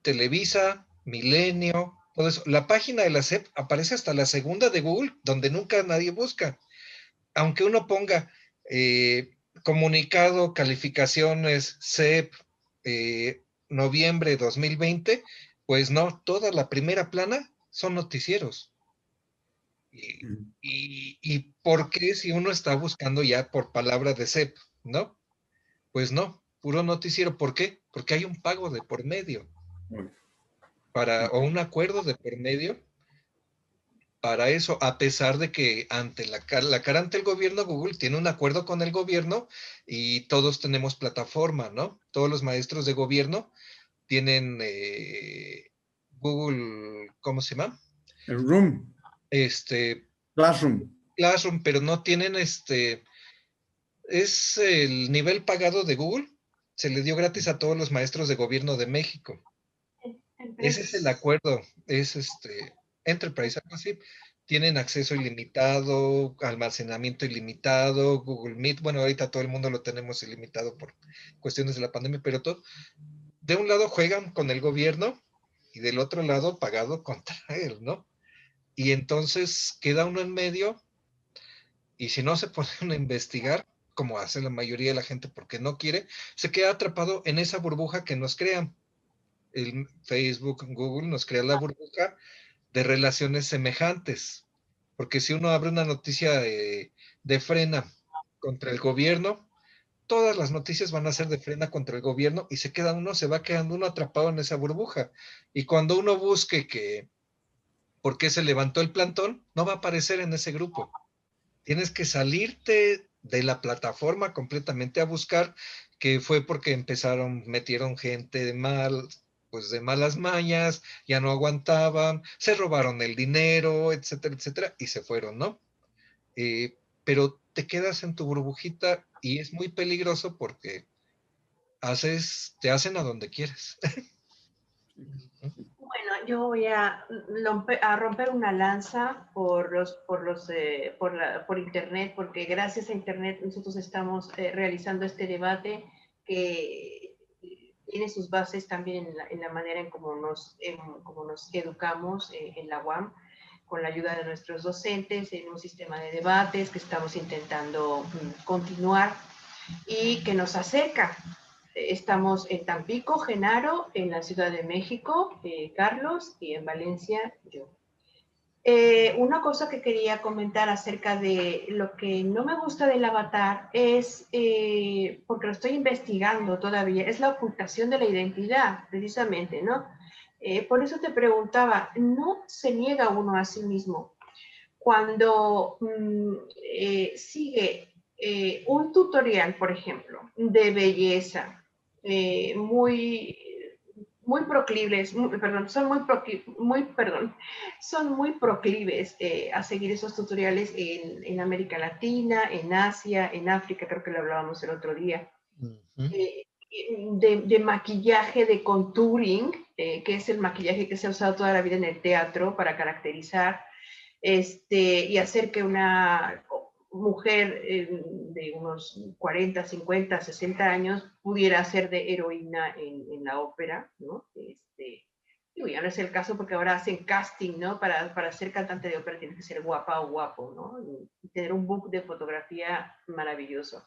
Televisa, Milenio, todo eso. La página de la SEP aparece hasta la segunda de Google, donde nunca nadie busca. Aunque uno ponga comunicado, calificaciones, SEP, noviembre 2020, pues no, toda la primera plana son noticieros. ¿Y por qué si uno está buscando ya por palabra de SEP, no? Pues no, puro noticiero. ¿Por qué? Porque hay un pago de por medio o un acuerdo de por medio para eso, a pesar de que ante la cara ante el gobierno, Google tiene un acuerdo con el gobierno y todos tenemos plataforma, ¿no? Todos los maestros de gobierno tienen Google, ¿cómo se llama? El Room. Classroom. Classroom, pero no tienen es el nivel pagado de Google, se le dio gratis a todos los maestros de gobierno de México. Ese es el acuerdo, es Enterprise, algo así. Tienen acceso ilimitado, almacenamiento ilimitado, Google Meet, bueno, ahorita todo el mundo lo tenemos ilimitado por cuestiones de la pandemia, pero todo, de un lado juegan con el gobierno y del otro lado pagado contra él, ¿no? Y entonces queda uno en medio y si no se ponen a investigar, como hace la mayoría de la gente porque no quiere, se queda atrapado en esa burbuja que nos crean. El Facebook, Google nos crea la burbuja de relaciones semejantes, porque si uno abre una noticia de frena contra el gobierno, todas las noticias van a ser de frena contra el gobierno y se va quedando uno atrapado en esa burbuja. Y cuando uno busque por qué se levantó el plantón, no va a aparecer en ese grupo. Tienes que salirte de la plataforma completamente a buscar que fue porque metieron gente de malas mañas, ya no aguantaban, se robaron el dinero, etcétera, etcétera, y se fueron, ¿no? Pero te quedas en tu burbujita y es muy peligroso porque te hacen a donde quieres. Bueno, yo voy a romper una lanza por Internet, porque gracias a Internet nosotros estamos realizando este debate que tiene sus bases también en la manera en cómo nos educamos en la UAM, con la ayuda de nuestros docentes, en un sistema de debates que estamos intentando continuar y que nos acerca. Estamos en Tampico, Genaro, en la Ciudad de México, Carlos, y en Valencia, yo. Una cosa que quería comentar acerca de lo que no me gusta del avatar es, porque lo estoy investigando todavía, es la ocultación de la identidad, precisamente, ¿no? Por eso te preguntaba, ¿no se niega uno a sí mismo cuando sigue un tutorial, por ejemplo, de belleza, muy, muy proclives, perdón, son muy proclives a seguir esos tutoriales en América Latina, en Asia, en África, creo que lo hablábamos el otro día, de maquillaje, de contouring, que es el maquillaje que se ha usado toda la vida en el teatro para caracterizar y hacer que una mujer de unos 40, 50, 60 años pudiera ser de heroína en la ópera, ¿no? Digo, ya no es el caso porque ahora hacen casting, ¿no? Para ser cantante de ópera tienes que ser guapa o guapo, ¿no? Y tener un book de fotografía maravilloso.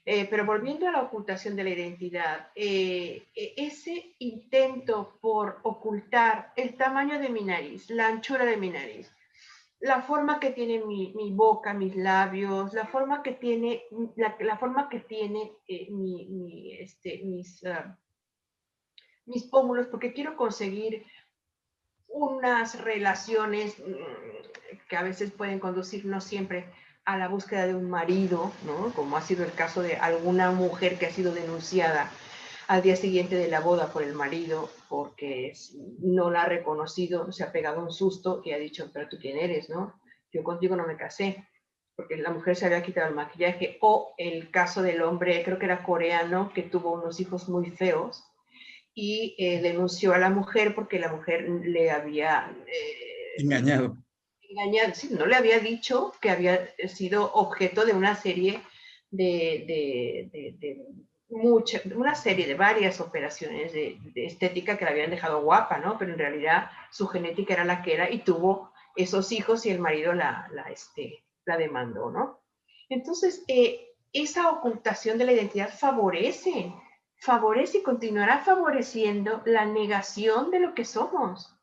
Pero volviendo a la ocultación de la identidad, ese intento por ocultar el tamaño de mi nariz, la anchura de mi nariz, la forma que tiene mi boca, mis labios, la forma que tiene, mis pómulos, porque quiero conseguir unas relaciones que a veces pueden conducir, no siempre, a la búsqueda de un marido, ¿no? Como ha sido el caso de alguna mujer que ha sido denunciada al día siguiente de la boda por el marido porque no la ha reconocido, se ha pegado un susto y ha dicho, pero tú quién eres, ¿no? Yo contigo no me casé, porque la mujer se había quitado el maquillaje. O el caso del hombre, creo que era coreano, que tuvo unos hijos muy feos y denunció a la mujer porque la mujer le había Engañado. Sí, no le había dicho que había sido objeto de una serie una serie de varias operaciones de estética que la habían dejado guapa, ¿no? Pero en realidad su genética era la que era y tuvo esos hijos y el marido la demandó, ¿no? Entonces, esa ocultación de la identidad favorece y continuará favoreciendo la negación de lo que somos.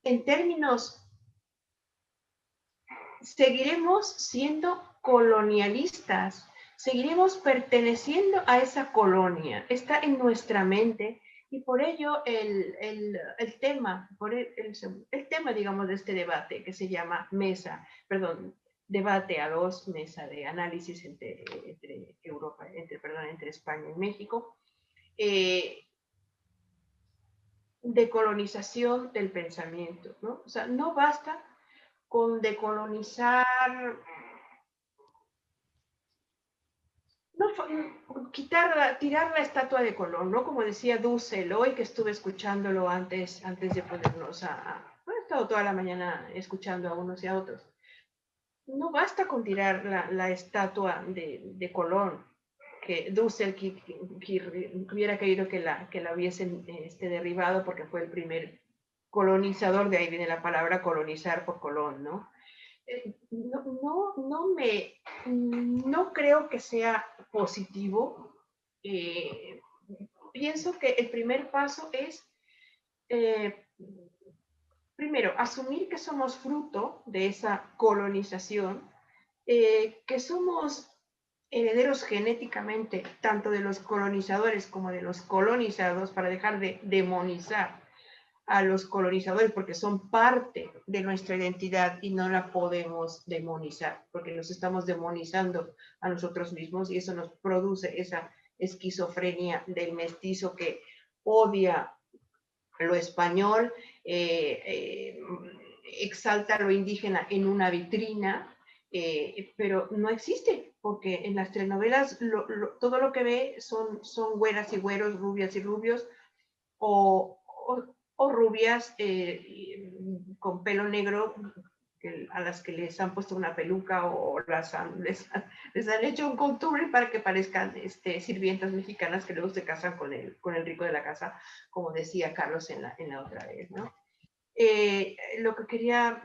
En términos, seguiremos siendo colonialistas, seguiremos perteneciendo a esa colonia, está en nuestra mente y por ello el tema, digamos, de este debate que se llama debate a dos, mesa de análisis entre Europa, entre España y México, decolonización del pensamiento, ¿no? O sea, no basta con decolonizar, tirar la estatua de Colón, ¿no? Como decía Dussel hoy, que estuve escuchándolo antes de ponernos he estado toda la mañana escuchando a unos y a otros. No basta con tirar la estatua de Colón, que Dussel hubiera querido que la hubiesen derribado porque fue el primer colonizador, de ahí viene la palabra colonizar por Colón, ¿no? No creo que sea positivo. Pienso que el primer paso es, primero, asumir que somos fruto de esa colonización, que somos herederos genéticamente tanto de los colonizadores como de los colonizados, para dejar de demonizar a los colonizadores porque son parte de nuestra identidad y no la podemos demonizar porque nos estamos demonizando a nosotros mismos y eso nos produce esa esquizofrenia del mestizo que odia lo español, exalta lo indígena en una vitrina, pero no existe, porque en las telenovelas todo lo que ve son güeras y güeros, rubias y rubios, o rubias con pelo negro a las que les han puesto una peluca o les han hecho un contouring para que parezcan sirvientas mexicanas que luego se casan con el rico de la casa, como decía Carlos en la otra vez, ¿no? Lo que quería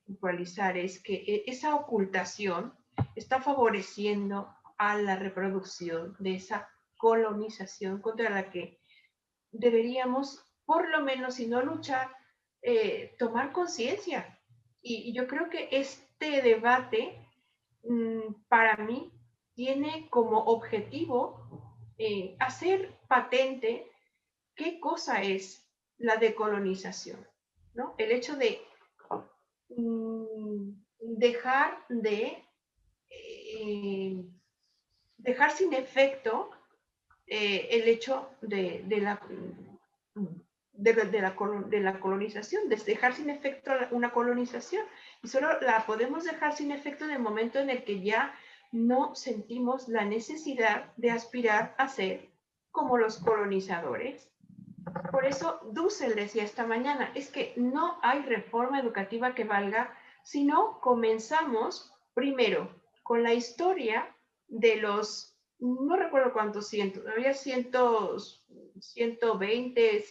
puntualizar es que esa ocultación está favoreciendo a la reproducción de esa colonización contra la que deberíamos, por lo menos, si no luchar, tomar conciencia. Y yo creo que este debate, para mí, tiene como objetivo hacer patente qué cosa es la decolonización, ¿no? El hecho de dejar sin efecto el hecho de la colonización, de dejar sin efecto una colonización. Y solo la podemos dejar sin efecto en el momento en el que ya no sentimos la necesidad de aspirar a ser como los colonizadores. Por eso Dussel decía esta mañana, es que no hay reforma educativa que valga si no comenzamos primero con la historia de los, no recuerdo cuántos cientos, había 120,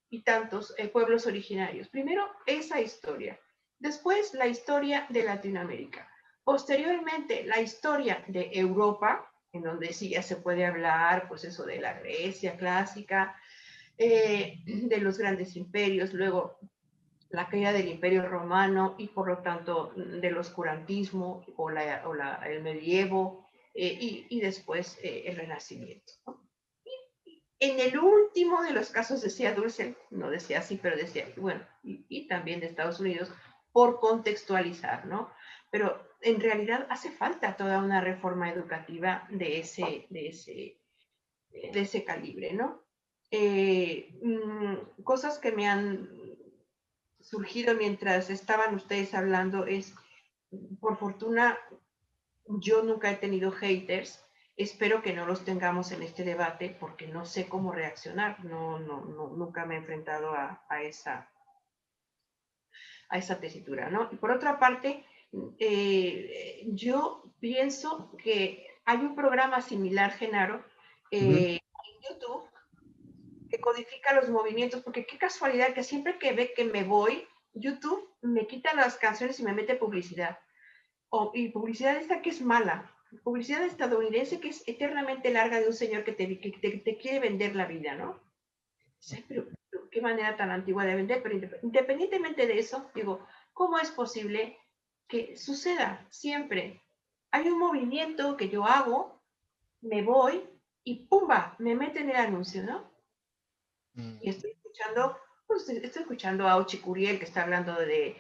y tantos pueblos originarios. Primero esa historia, después la historia de Latinoamérica, posteriormente la historia de Europa, en donde sí ya se puede hablar, pues eso de la Grecia clásica, de los grandes imperios, luego la caída del Imperio Romano y por lo tanto del oscurantismo el medievo y después el Renacimiento, ¿no? En el último de los casos, decía Dussel, no decía así, pero decía, bueno, y también de Estados Unidos, por contextualizar, ¿no? Pero en realidad hace falta toda una reforma educativa de ese calibre, ¿no? Cosas que me han surgido mientras estaban ustedes hablando es, por fortuna, yo nunca he tenido haters. Espero que no los tengamos en este debate porque no sé cómo reaccionar. Nunca me he enfrentado a esa tesitura, ¿no? Y por otra parte, yo pienso que hay un programa similar, Genaro, en YouTube, que codifica los movimientos, porque qué casualidad que siempre que ve que me voy, YouTube me quita las canciones y me mete publicidad. Y publicidad esta que es mala, publicidad estadounidense que es eternamente larga de un señor que te quiere vender la vida, ¿no? Sí, pero qué manera tan antigua de vender, pero independientemente de eso, digo, ¿cómo es posible que suceda siempre? Hay un movimiento que yo hago, me voy y ¡pumba! Me meten el anuncio, ¿no? Y estoy escuchando a Auchi Curiel, que está hablando de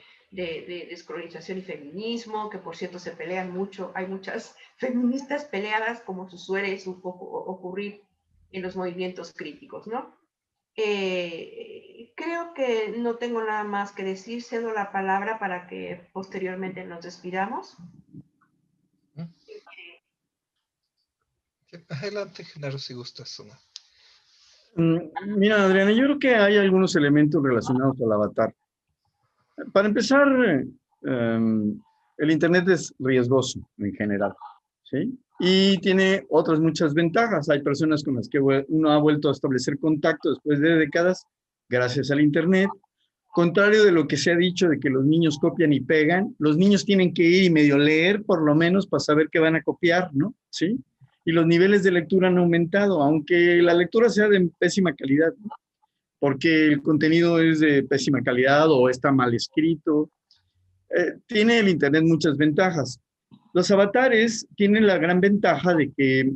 descolonización y feminismo, que por cierto se pelean mucho. Hay muchas feministas peleadas, como suele ocurrir en los movimientos críticos, ¿no? Creo que no tengo nada más que decir. Cedo la palabra para que posteriormente nos despidamos. Adelante, Genaro, si gustas o no. Mira, Adriana, yo creo que hay algunos elementos relacionados al avatar. Para empezar, el Internet es riesgoso en general, ¿sí? Y tiene otras muchas ventajas. Hay personas con las que uno ha vuelto a establecer contacto después de décadas gracias al Internet. Contrario de lo que se ha dicho de que los niños copian y pegan, los niños tienen que ir y medio leer por lo menos para saber qué van a copiar, ¿no? ¿Sí? Y los niveles de lectura han aumentado, aunque la lectura sea de pésima calidad, ¿no? Porque el contenido es de pésima calidad o está mal escrito. Tiene el Internet muchas ventajas. Los avatares tienen la gran ventaja de que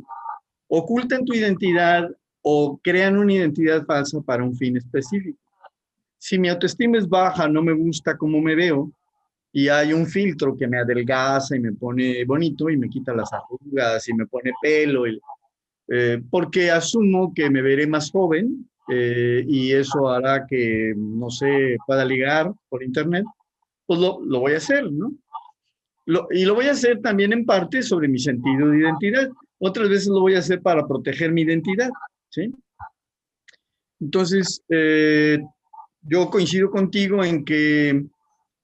ocultan tu identidad o crean una identidad falsa para un fin específico. Si mi autoestima es baja, no me gusta cómo me veo, y hay un filtro que me adelgaza y me pone bonito y me quita las arrugas y me pone pelo, porque asumo que me veré más joven y eso hará que, no sé, pueda ligar por internet, pues lo voy a hacer, ¿no? Y lo voy a hacer también en parte sobre mi sentido de identidad. Otras veces lo voy a hacer para proteger mi identidad, ¿sí? Entonces, yo coincido contigo en que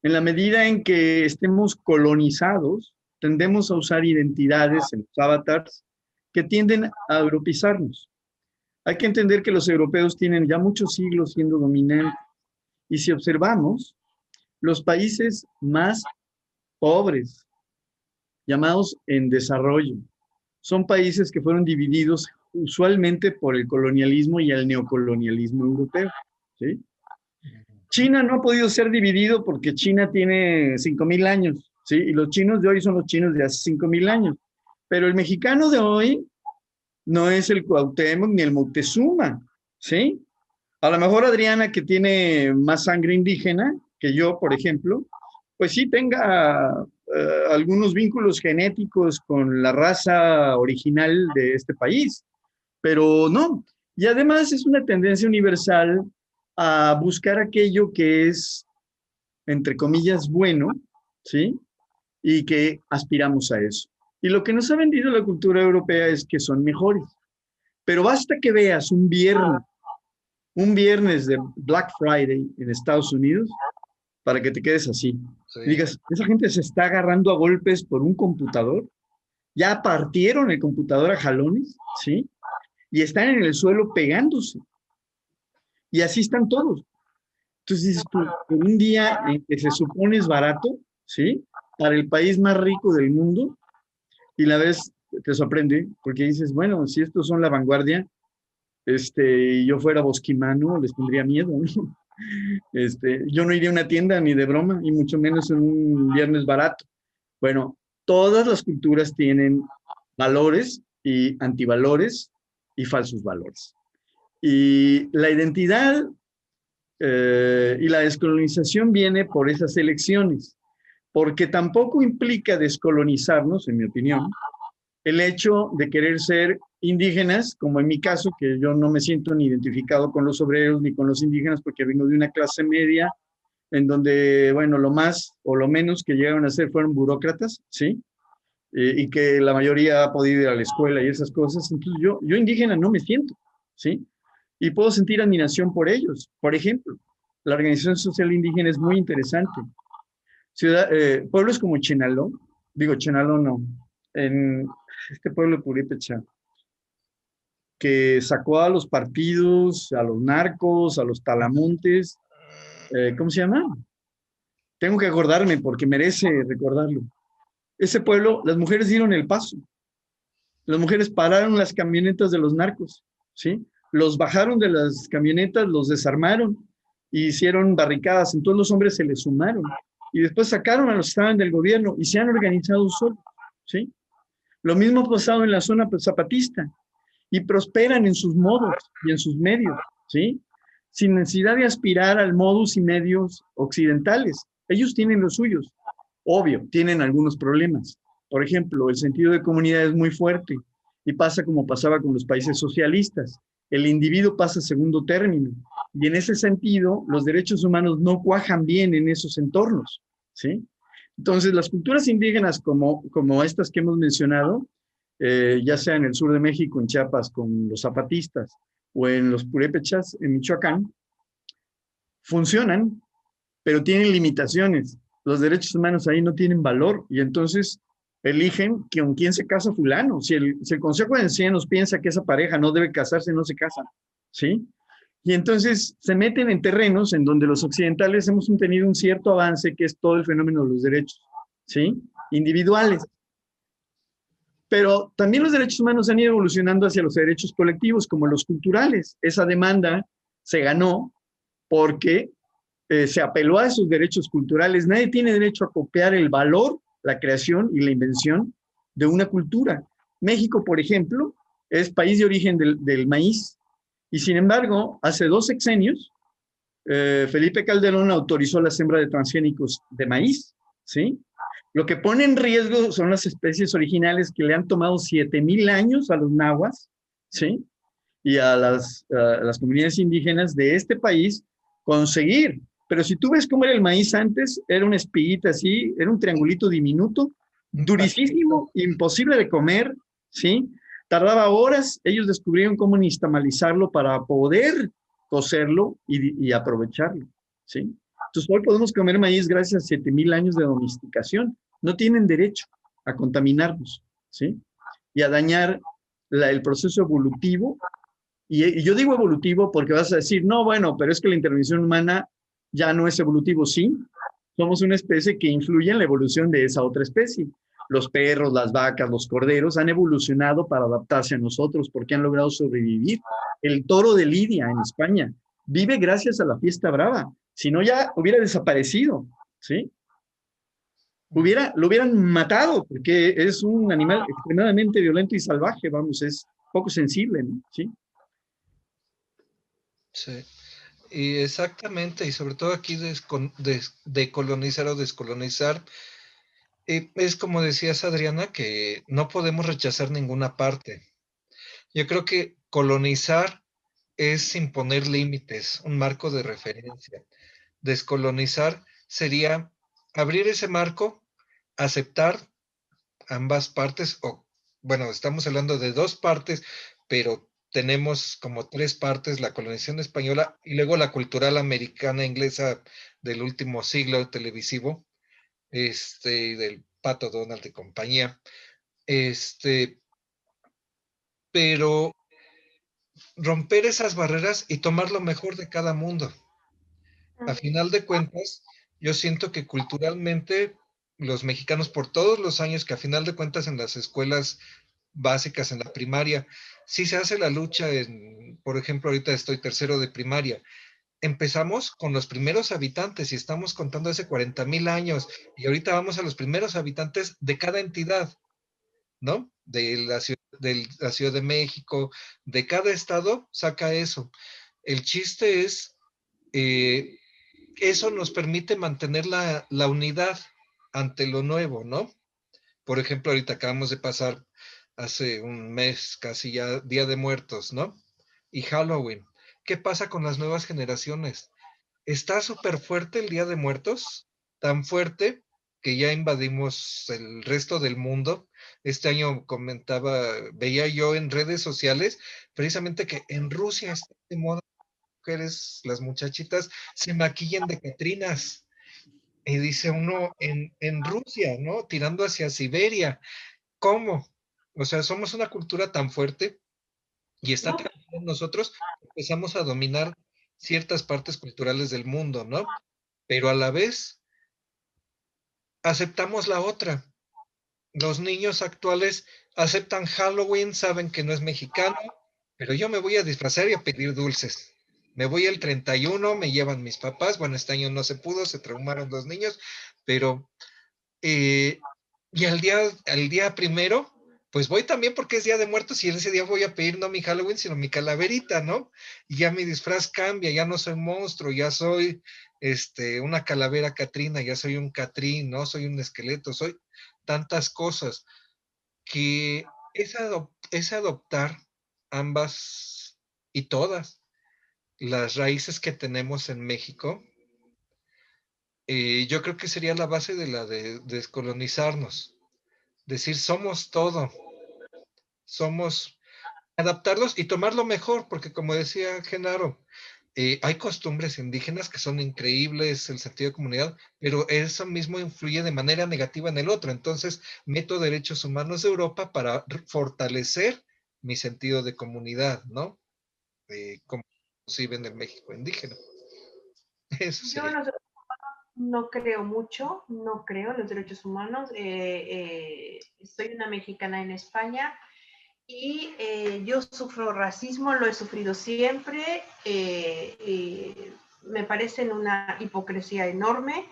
en la medida en que estemos colonizados, tendemos a usar identidades en los avatars que tienden a europeizarnos. Hay que entender que los europeos tienen ya muchos siglos siendo dominantes. Y si observamos, los países más pobres, llamados en desarrollo, son países que fueron divididos usualmente por el colonialismo y el neocolonialismo europeo, ¿sí? China no ha podido ser dividido porque China tiene 5,000 años, ¿sí? Y los chinos de hoy son los chinos de hace 5,000 años. Pero el mexicano de hoy no es el Cuauhtémoc ni el Moctezuma, ¿sí? A lo mejor Adriana, que tiene más sangre indígena que yo, por ejemplo, pues sí tenga algunos vínculos genéticos con la raza original de este país, pero no. Y además es una tendencia universal a buscar aquello que es, entre comillas, bueno, ¿sí? Y que aspiramos a eso. Y lo que nos ha vendido la cultura europea es que son mejores. Pero basta que veas un viernes de Black Friday en Estados Unidos para que te quedes así. Sí. Y digas, esa gente se está agarrando a golpes por un computador, ya partieron el computador a jalones, ¿sí? Y están en el suelo pegándose. Y así están todos. Entonces dices tú, en un día en que se supone es barato, ¿sí? Para el país más rico del mundo, y la vez te sorprende, porque dices, bueno, si estos son la vanguardia, y yo fuera bosquimano, les tendría miedo, ¿no? Yo no iría a una tienda ni de broma, y mucho menos en un viernes barato. Bueno, todas las culturas tienen valores y antivalores y falsos valores. Y la identidad y la descolonización viene por esas elecciones, porque tampoco implica descolonizarnos, en mi opinión, el hecho de querer ser indígenas, como en mi caso, que yo no me siento ni identificado con los obreros ni con los indígenas, porque vengo de una clase media, en donde, bueno, lo más o lo menos que llegaron a ser fueron burócratas, ¿sí? Y que la mayoría ha podido ir a la escuela y esas cosas. Entonces yo indígena no me siento, ¿sí? Y puedo sentir admiración por ellos. Por ejemplo, la organización social indígena es muy interesante. Pueblos como Chenaló, digo Chenaló no, en este pueblo purépecha, que sacó a los partidos, a los narcos, a los talamontes, ¿cómo se llama? Tengo que acordarme porque merece recordarlo. Ese pueblo, las mujeres dieron el paso. Las mujeres pararon las camionetas de los narcos, ¿sí? Los bajaron de las camionetas, los desarmaron, e hicieron barricadas, entonces los hombres se les sumaron. Y después sacaron a los que estaban del gobierno y se han organizado solos, ¿sí? Lo mismo ha pasado en la zona zapatista y prosperan en sus modos y en sus medios, ¿sí? Sin necesidad de aspirar al modus y medios occidentales. Ellos tienen los suyos. Obvio, tienen algunos problemas. Por ejemplo, el sentido de comunidad es muy fuerte y pasa como pasaba con los países socialistas. El individuo pasa a segundo término y en ese sentido los derechos humanos no cuajan bien en esos entornos, ¿sí? Entonces, las culturas indígenas como estas que hemos mencionado, ya sea en el sur de México, en Chiapas, con los zapatistas, o en los purépechas, en Michoacán, funcionan, pero tienen limitaciones. Los derechos humanos ahí no tienen valor, y entonces eligen con quién se casa fulano. Si el Consejo de Ancianos piensa que esa pareja no debe casarse, no se casan, ¿sí? Y entonces se meten en terrenos en donde los occidentales hemos tenido un cierto avance, que es todo el fenómeno de los derechos, ¿sí? Individuales. Pero también los derechos humanos han ido evolucionando hacia los derechos colectivos, como los culturales. Esa demanda se ganó porque se apeló a esos derechos culturales. Nadie tiene derecho a copiar el valor, la creación y la invención de una cultura. México, por ejemplo, es país de origen del maíz. Y sin embargo, hace 2 sexenios, Felipe Calderón autorizó la siembra de transgénicos de maíz, ¿sí? Lo que pone en riesgo son las especies originales que le han tomado 7,000 años a los nahuas, ¿sí? Y a las comunidades indígenas de este país conseguir. Pero si tú ves cómo era el maíz antes, era una espiguita así, era un triangulito diminuto, durísimo, imposible de comer, ¿sí? Tardaba horas, ellos descubrieron cómo nixtamalizarlo para poder cocerlo y aprovecharlo, ¿sí? Entonces hoy podemos comer maíz gracias a 7,000 años de domesticación. No tienen derecho a contaminarnos, ¿sí? Y a dañar el proceso evolutivo. Y yo digo evolutivo porque vas a decir, no, bueno, pero es que la intervención humana ya no es evolutivo. Sí, somos una especie que influye en la evolución de esa otra especie. Los perros, las vacas, los corderos han evolucionado para adaptarse a nosotros porque han logrado sobrevivir. El toro de Lidia en España vive gracias a la fiesta brava. Si no, ya hubiera desaparecido, ¿sí? Lo hubieran matado porque es un animal extremadamente violento y salvaje, vamos, es poco sensible, ¿no? Sí. Sí. Y exactamente, y sobre todo aquí decolonizar o descolonizar, es como decías, Adriana, que no podemos rechazar ninguna parte. Yo creo que colonizar es imponer límites, un marco de referencia. Descolonizar sería abrir ese marco, aceptar ambas partes, o bueno, estamos hablando de dos partes, pero tenemos como tres partes: la colonización española y luego la cultural americana inglesa del último siglo televisivo, del Pato Donald y compañía. Pero romper esas barreras y tomar lo mejor de cada mundo. A final de cuentas, yo siento que culturalmente los mexicanos, por todos los años que a final de cuentas en las escuelas básicas, en la primaria, sí se hace la lucha por ejemplo, ahorita estoy tercero de primaria. Empezamos con los primeros habitantes y estamos contando hace 40,000 años, y ahorita vamos a los primeros habitantes de cada entidad, ¿no? De la Ciudad de México, de cada estado saca eso. El chiste es, eh, eso nos permite mantener la unidad ante lo nuevo, ¿no? Por ejemplo, ahorita acabamos de pasar hace un mes casi ya Día de Muertos, ¿no? Y Halloween. ¿Qué pasa con las nuevas generaciones? Está súper fuerte el Día de Muertos, tan fuerte que ya invadimos el resto del mundo. Este año veía yo en redes sociales precisamente que en Rusia está de moda, mujeres, las muchachitas se maquillan de catrinas. Y dice uno, en Rusia, ¿no? Tirando hacia Siberia. ¿Cómo? O sea, somos una cultura tan fuerte y está No, tan en nosotros, empezamos a dominar ciertas partes culturales del mundo, ¿no? Pero a la vez aceptamos la otra. Los niños actuales aceptan Halloween, saben que no es mexicano, pero yo me voy a disfrazar y a pedir dulces. Me voy el 31, me llevan mis papás. Bueno, este año no se pudo, se traumaron los niños, pero y al día primero, pues voy también porque es Día de Muertos y ese día voy a pedir no mi Halloween, sino mi calaverita, ¿no? Y ya mi disfraz cambia, ya no soy monstruo, ya soy una calavera Catrina, ya soy un Catrín, ¿no? Soy un esqueleto, soy tantas cosas que es adoptar ambas y todas las raíces que tenemos en México. Yo creo que sería la base de descolonizarnos. Decir, somos todo, somos adaptarlos y tomarlo mejor, porque como decía Genaro, hay costumbres indígenas que son increíbles, el sentido de comunidad, pero eso mismo influye de manera negativa en el otro. Entonces, meto derechos humanos de Europa para fortalecer mi sentido de comunidad, ¿no? Como se vive en el México indígena. Eso yo sería. no creo mucho, no creo en los derechos humanos. Soy una mexicana en España y yo sufro racismo, lo he sufrido siempre. Me parece una hipocresía enorme.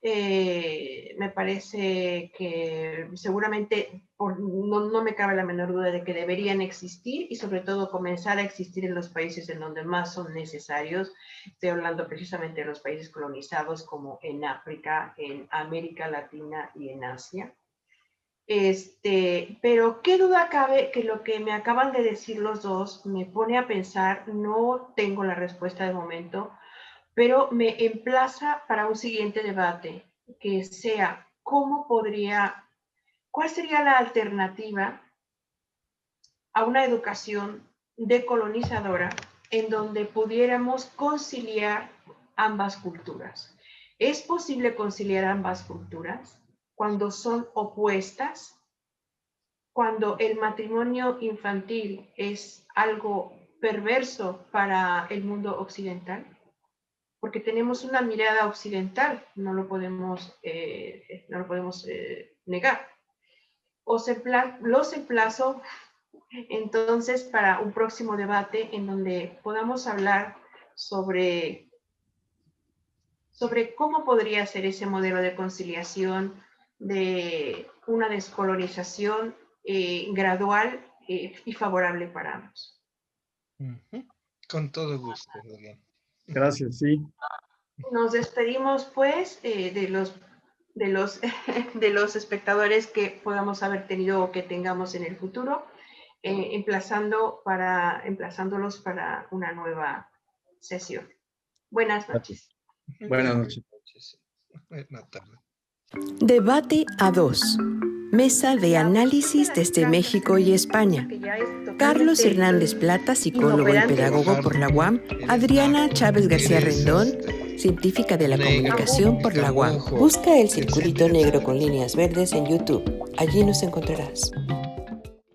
Me parece que seguramente no me cabe la menor duda de que deberían existir y sobre todo comenzar a existir en los países en donde más son necesarios. Estoy hablando precisamente de los países colonizados como en África, en América Latina y en Asia. Pero qué duda cabe que lo que me acaban de decir los dos me pone a pensar, no tengo la respuesta de momento, pero me emplaza para un siguiente debate, que sea cuál sería la alternativa a una educación decolonizadora en donde pudiéramos conciliar ambas culturas. ¿Es posible conciliar ambas culturas cuando son opuestas? Cuando el matrimonio infantil es algo perverso para el mundo occidental, porque tenemos una mirada occidental, no lo podemos negar. Los emplazo entonces para un próximo debate en donde podamos hablar sobre cómo podría ser ese modelo de conciliación, de una descolonización gradual y favorable para ambos. Con todo gusto, Adriana. Gracias, sí. Nos despedimos, pues, de los espectadores que podamos haber tenido o que tengamos en el futuro, emplazándolos para una nueva sesión. Buenas noches. Buenas noches. Buenas tardes. Debate a dos. Mesa de análisis desde México y España. Carlos Hernández Plata, psicólogo y pedagogo por la UAM. Adriana Chávez García Rendón, científica de la comunicación por la UAM. Busca el circulito negro con líneas verdes en YouTube. Allí nos encontrarás.